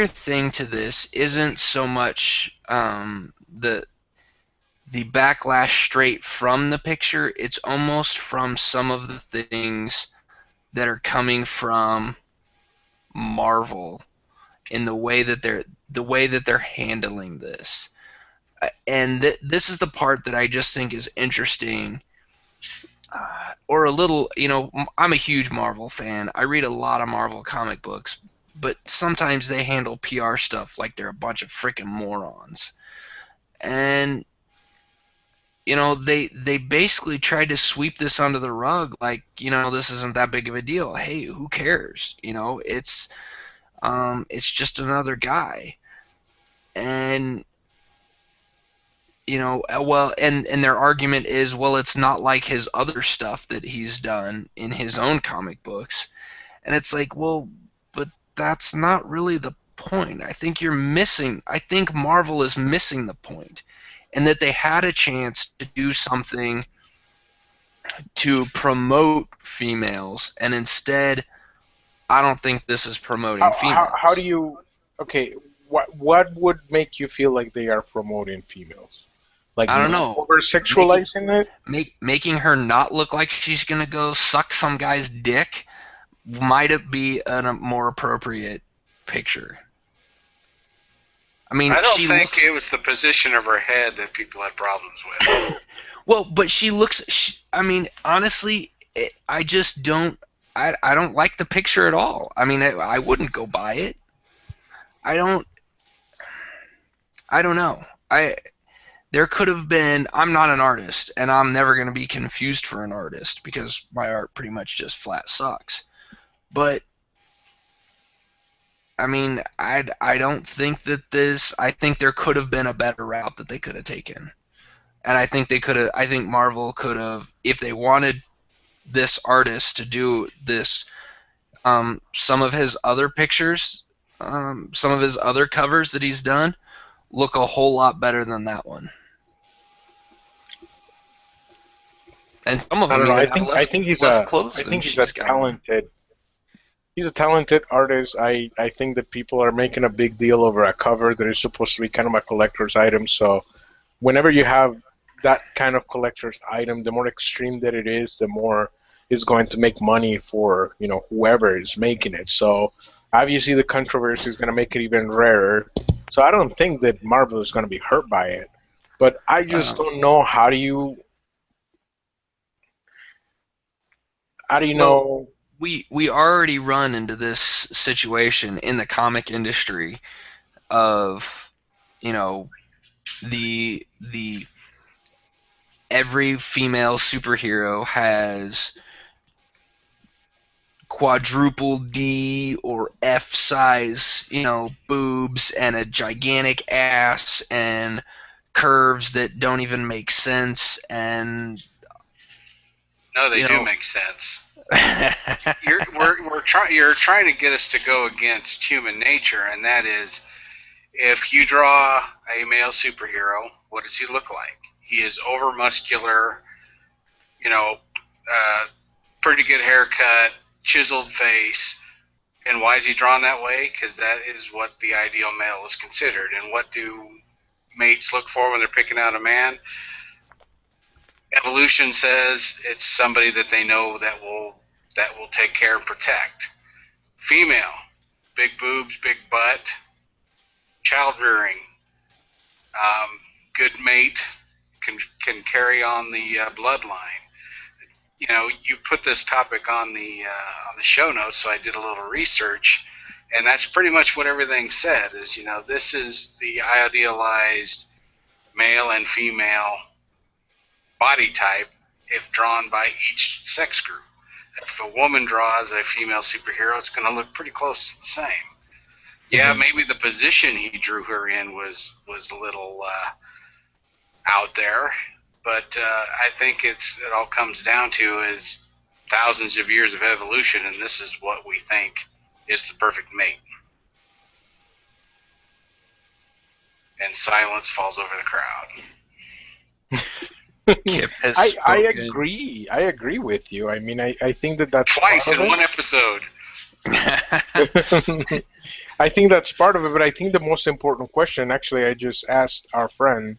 thing to this isn't so much the backlash straight from the picture. It's almost from some of the things that are coming from Marvel in the way that they're handling this. And this is the part that I just think is interesting, or a little. I'm a huge Marvel fan. I read a lot of Marvel comic books, but sometimes they handle PR stuff like they're a bunch of freaking morons. And they basically tried to sweep this under the rug, like, this isn't that big of a deal. Hey, who cares? It's just another guy. And well, and their argument is, well, it's not like his other stuff that he's done in his own comic books. And it's like, well, but that's not really the point. I think Marvel is missing the point, and that they had a chance to do something to promote females, and instead, I don't think this is promoting How do females. you? Okay, what would make you feel like they are promoting females? Like I don't know. over Making sexualizing it? making her not look like she's gonna go suck some guy's dick might it be a more appropriate picture. I mean, I don't she think looks it was the position of her head that people had problems with. well, but she looks. I mean, honestly, I just don't. I don't like the picture at all. I mean, I wouldn't go buy it. I don't. I don't know. There could have been. I'm not an artist, and I'm never going to be confused for an artist because my art pretty much just flat sucks. But I mean, I don't think that this. I think there could have been a better route that they could have taken, and I think they could have. I think Marvel could have, if they wanted this artist to do this. Some of his other pictures, some of his other covers that he's done, look a whole lot better than that one. And some of I them don't know. even I have think I think he's less a clothes I than think he's a she's got on. talented he's a talented artist. I think that people are making a big deal over a cover that is supposed to be kind of a collector's item. So whenever you have that kind of collector's item, the more extreme that it is, the more it's going to make money for whoever is making it. So obviously the controversy is going to make it even rarer. So I don't think that Marvel is going to be hurt by it. But I just don't know how do you Well, know. we already run into this situation in the comic industry of, you know, the every female superhero has quadruple D or F size, boobs and a gigantic ass and curves that don't even make sense, and No, they you do know make sense. You're trying to get us to go against human nature, and that is, if you draw a male superhero, what does he look like? He is over muscular, you know, pretty good haircut, chiseled face. And why is he drawn that way? Because that is what the ideal male is considered. And what do mates look for when they're picking out a man? Evolution says it's somebody that they know that will take care and protect. Female, big boobs, big butt, child rearing, good mate, can carry on the bloodline. You put this topic on the show notes, so I did a little research, and that's pretty much what everything said. Is this is the idealized male and female body type if drawn by each sex group. If a woman draws a female superhero, it's going to look pretty close to the same. Yeah, maybe the position he drew her in was a little out there, but I think it all comes down to is thousands of years of evolution, and this is what we think is the perfect mate. And silence falls over the crowd. Kip has I spoken. agree. I agree with you. I mean, I think that's Twice part of in it. one episode. I think that's part of it, but I think the most important question, actually, I just asked our friend,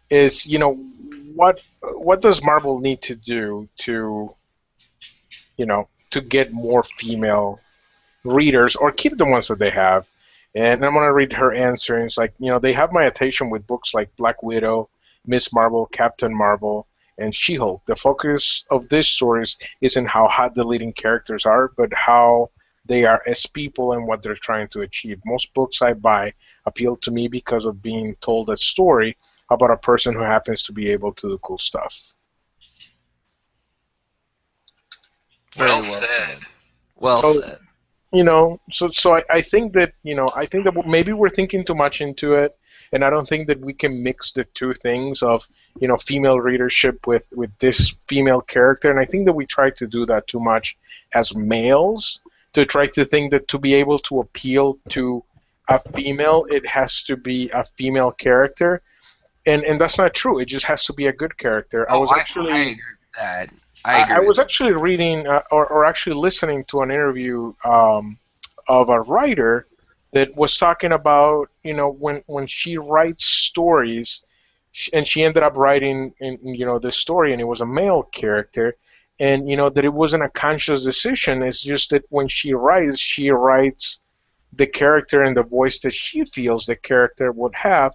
is what does Marvel need to do to to get more female readers or keep the ones that they have? And I'm gonna read her answer. And it's like, they have my attention with books like Black Widow, Miss Marvel, Captain Marvel, and She-Hulk. The focus of these stories isn't how hot the leading characters are, but how they are as people and what they're trying to achieve. Most books I buy appeal to me because of being told a story about a person who happens to be able to do cool stuff. Very Well said. Well So, said. I think that maybe we're thinking too much into it, and I don't think that we can mix the two things of female readership with this female character, and I think that we try to do that too much as males, to try to think that to be able to appeal to a female, it has to be a female character, and that's not true. It just has to be a good character. I agree with that. I was actually reading or actually listening to an interview of a writer that was talking about when she writes stories, and she ended up writing this story, and it was a male character, and that it wasn't a conscious decision. It's just that when she writes the character in the voice that she feels the character would have,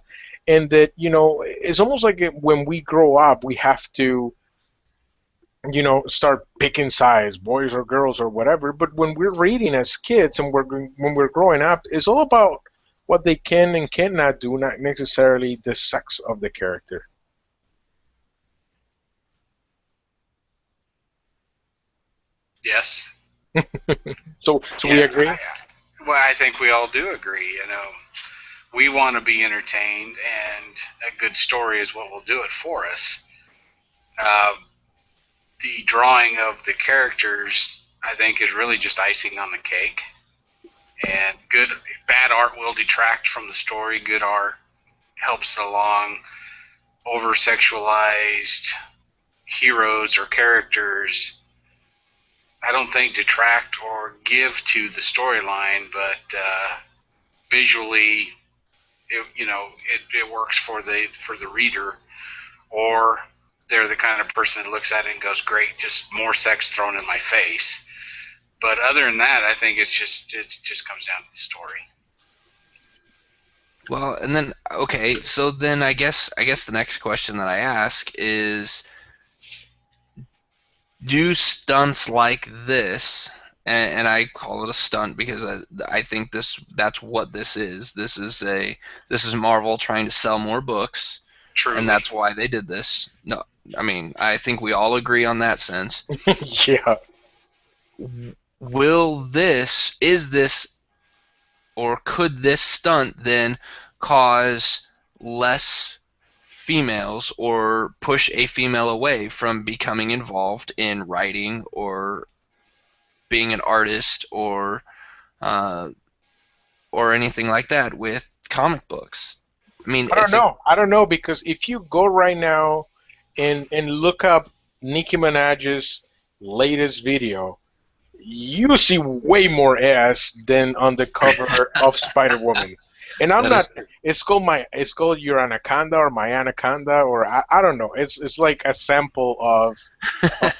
and that it's almost like when we grow up we have to start picking sides, boys or girls or whatever. But when we're reading as kids and when we're growing up, it's all about what they can and cannot do, not necessarily the sex of the character. Yes. So we agree? I think we all do agree. We want to be entertained, and a good story is what will do it for us. The drawing of the characters, I think, is really just icing on the cake. And bad art will detract from the story. Good art helps it along. Over-sexualized heroes or characters, I don't think detract or give to the storyline, but visually, it works for the reader, or they're the kind of person that looks at it and goes, "Great, just more sex thrown in my face." But other than that, I think it just comes down to the story. Well, and then okay, so then I guess the next question that I ask is, do stunts like this, and I call it a stunt because I think that's what this is. This is Marvel trying to sell more books, Truly. and that's why they did this. No, I mean I think we all agree on that sense. Yeah. Is this, or could this stunt then cause less females or push a female away from becoming involved in writing or being an artist uh, or anything like that with comic books? I mean, I don't know. I don't know because if you go right now and look up Nicki Minaj's latest video, you see way more ass than on the cover of Spider Woman. And I'm that not. is It's called Your Anaconda or My Anaconda or I don't know. It's like a sample of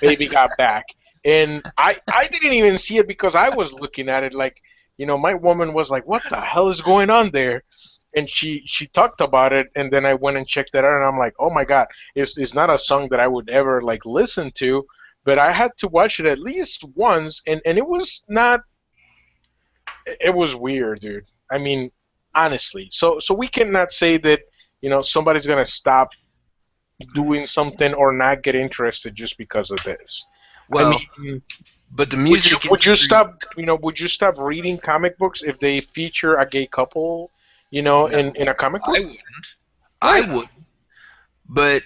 Baby Got Back, and I didn't even see it because I was looking at it like, my woman was like, "What the hell is going on there?" And she talked about it, and then I went and checked it out, and I'm like, "Oh my God, it's not a song that I would ever like listen to." But I had to watch it at least once, and it was not. It was weird, dude. I mean, honestly. So we cannot say that somebody's gonna stop doing something or not get interested just because of this. I well, mean, but the would you music would you industry. stop would you stop reading comic books if they feature a gay couple, No, in a comic I book? wouldn't. I Right. would, but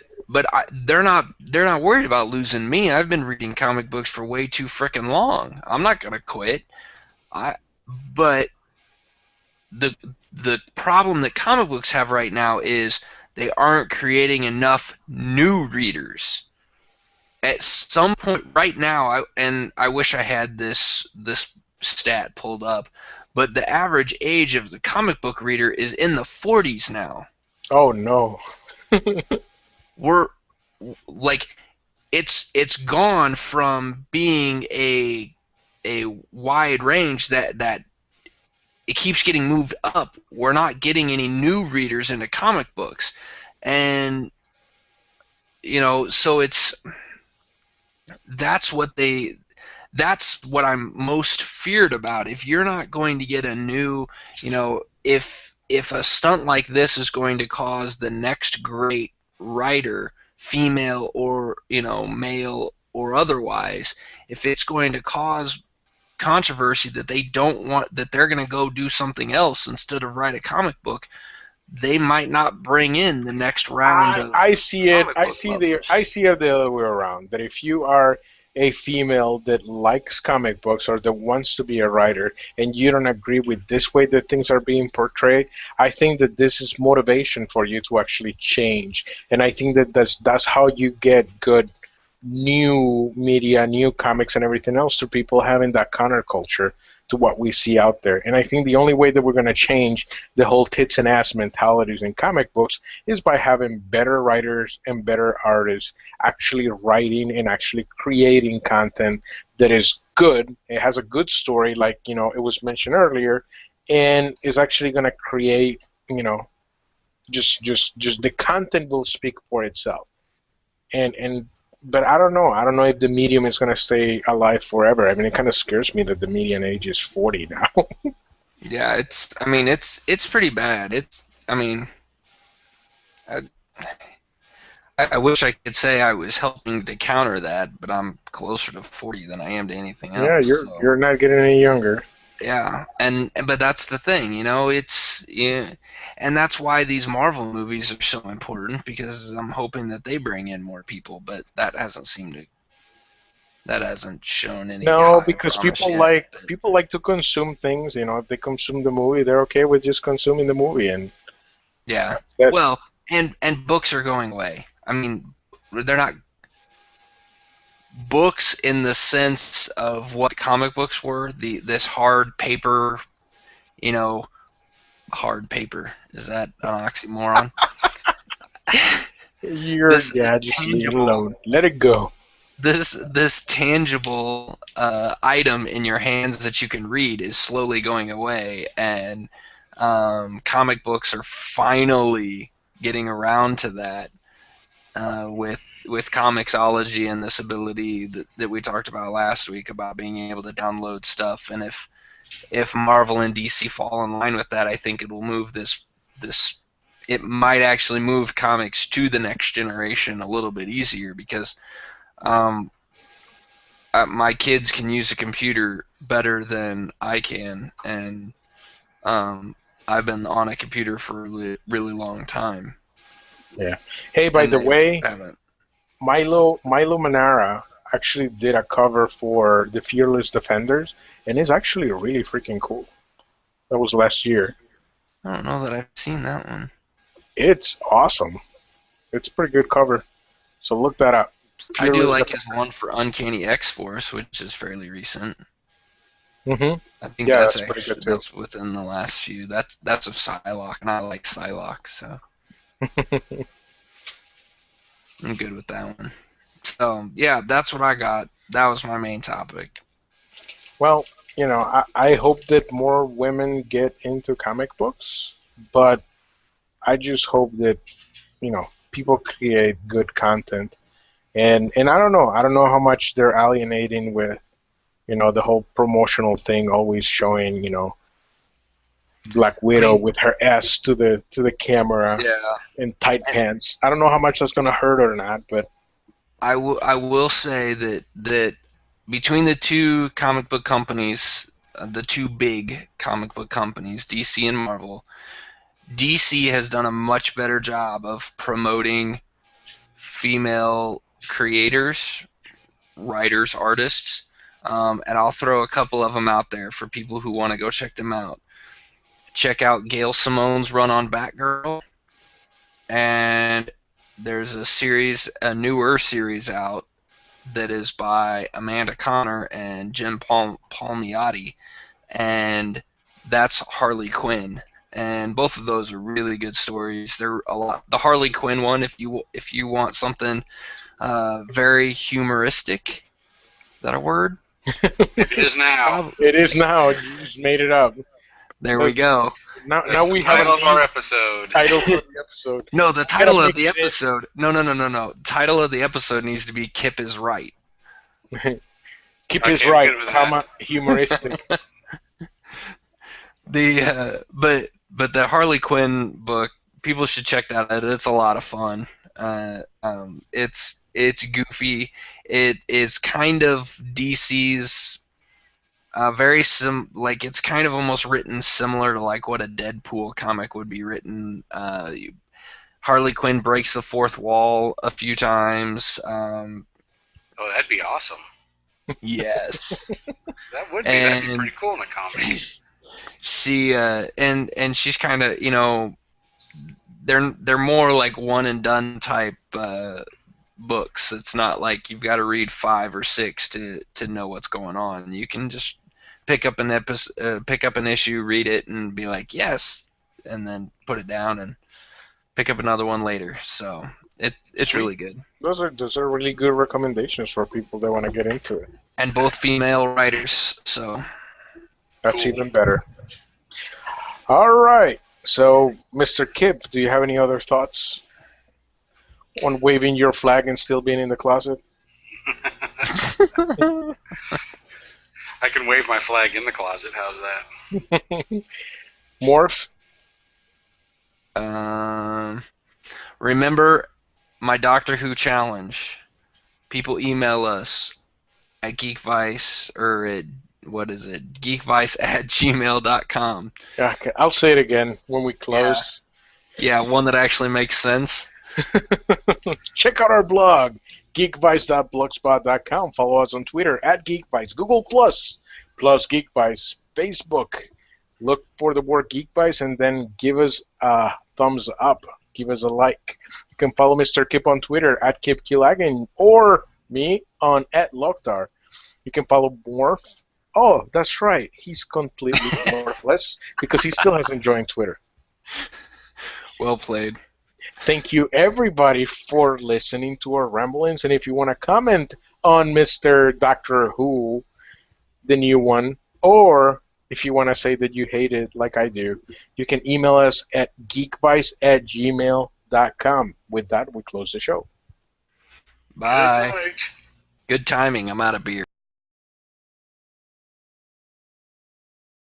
they're not worried about losing me. I've been reading comic books for way too frickin' long. I'm not gonna quit. I but the the problem that comic books have right now is they aren't creating enough new readers. At some point right now, I wish I had this stat pulled up, but the average age of the comic book reader is in the 40s now. Oh no. We're like it's gone from being a wide range that it keeps getting moved up. We're not getting any new readers into comic books, and so that's what they that's what I'm most feared about. If you're not going to get a new, if a stunt like this is going to cause the next great writer, female or male or otherwise, if it's going to cause controversy that they don't want, that they're going to go do something else instead of write a comic book, they might not bring in the next round I of I see it. comic I book see the I lovers. see it the other way around. That if you are a female that likes comic books or that wants to be a writer and you don't agree with this way that things are being portrayed, I think that this is motivation for you to actually change. And I think that that's how you get good new media, new comics, and everything else to people having that counterculture to what we see out there. And I think the only way that we're going to change the whole tits and ass mentalities in comic books is by having better writers and better artists actually writing and actually creating content that is good. It has a good story, like it was mentioned earlier, and is actually going to create, just the content will speak for itself. And but I don't know. I don't know if the medium is going to stay alive forever. I mean, it kind of scares me that the median age is 40 now. Yeah, I mean, it's pretty bad. I mean, I, I wish I could say I was helping to counter that, but I'm closer to 40 than I am to anything Yeah, else. you're So you're not getting any younger. yeah, but that's the thing, and that's why these Marvel movies are so important, because I'm hoping that they bring in more people, but that hasn't shown any No, high because promise people yet. like people like to consume things. If they consume the movie, they're okay with just consuming the movie, and Yeah. that. Well, and books are going away. I mean, they're not books in the sense of what comic books were. This hard paper, you know, hard paper. Is that an oxymoron? this Yeah, just leave it tangible, alone. Let it go. this tangible item in your hands that you can read is slowly going away, and Comic books are finally getting around to that with Comixology and this ability that we talked about last week about being able to download stuff. And if Marvel and DC fall in line with that, I think it will move this. It might actually move comics to the next generation a little bit easier because my kids can use a computer better than I can, and I've been on a computer for a really long time. Yeah. Hey, by the way, Milo Manara actually did a cover for the Fearless Defenders, and it's actually really freaking cool. That was last year. I don't know that I've seen that one. It's awesome. It's a pretty good cover. So look that up. I do like his one for Uncanny X-Force, which is fairly recent. Mm-hmm. I think that's within the last few. That's of Psylocke, and I like Psylocke, so I'm good with that one. So yeah, that's what I got. That was my main topic. Well, I hope that more women get into comic books, but I just hope that people create good content. And I don't know. I don't know how much they're alienating with, the whole promotional thing, always showing, Black Widow with her ass to the camera in tight pants. I don't know how much that's going to hurt or not, but I will say that between the two comic book companies, the two big comic book companies, DC and Marvel, DC has done a much better job of promoting female creators, writers, artists, and I'll throw a couple of them out there for people who want to go check them out. Check out Gail Simone's run on Batgirl, and there's a newer series out that is by Amanda Connor and Jim Palmiotti, and that's Harley Quinn. And both of those are really good stories. They're a lot. The Harley Quinn one, if you want something very humoristic. Is that a word? It is now. It is now. You just made it up. There we go. Now we have title of our episode. Title for the episode. No, the title of the episode. No. Title of the episode needs to be "Kip is Right." Kip is right. How much humoristic? But the Harley Quinn book, people should check that out. It's a lot of fun. It's goofy. It is kind of DC's it's kind of almost written similar to like what a Deadpool comic would be written. Harley Quinn breaks the fourth wall a few times. Oh, that'd be awesome. Yes. That'd be pretty cool in a comic. She and she's kind of they're more like one and done type books. It's not like you've got to read 5 or 6 to know what's going on. You can just pick up an issue, read it, and be like yes, and then put it down and pick up another one later. So it's really good. Those are really good recommendations for people that want to get into it. And both female writers, so that's even better. All right. So, Mr. Kip, do you have any other thoughts on waving your flag and still being in the closet? I can wave my flag in the closet. How's that? Morph? Remember my Doctor Who challenge. People email us at geekvice or at geekvice@gmail.com. Yeah, okay. I'll say it again when we close. Yeah, one that actually makes sense. Check out our blog, geekvice.blogspot.com. Follow us on Twitter @geekvice, Google plus geekvice, Facebook. Look for the word geekvice and then give us a thumbs up. Give us a like. You can follow Mr. Kip on Twitter @KipKillagan or me on @Loktar. You can follow Morph. Oh, that's right. He's completely morphless because he still hasn't joined Twitter. Well played. Thank you, everybody, for listening to our ramblings. And if you want to comment on Mr. Doctor Who, the new one, or if you want to say that you hate it like I do, you can email us at geekvice@gmail.com. With that, we close the show. Bye. Good night. Good timing. I'm out of beer.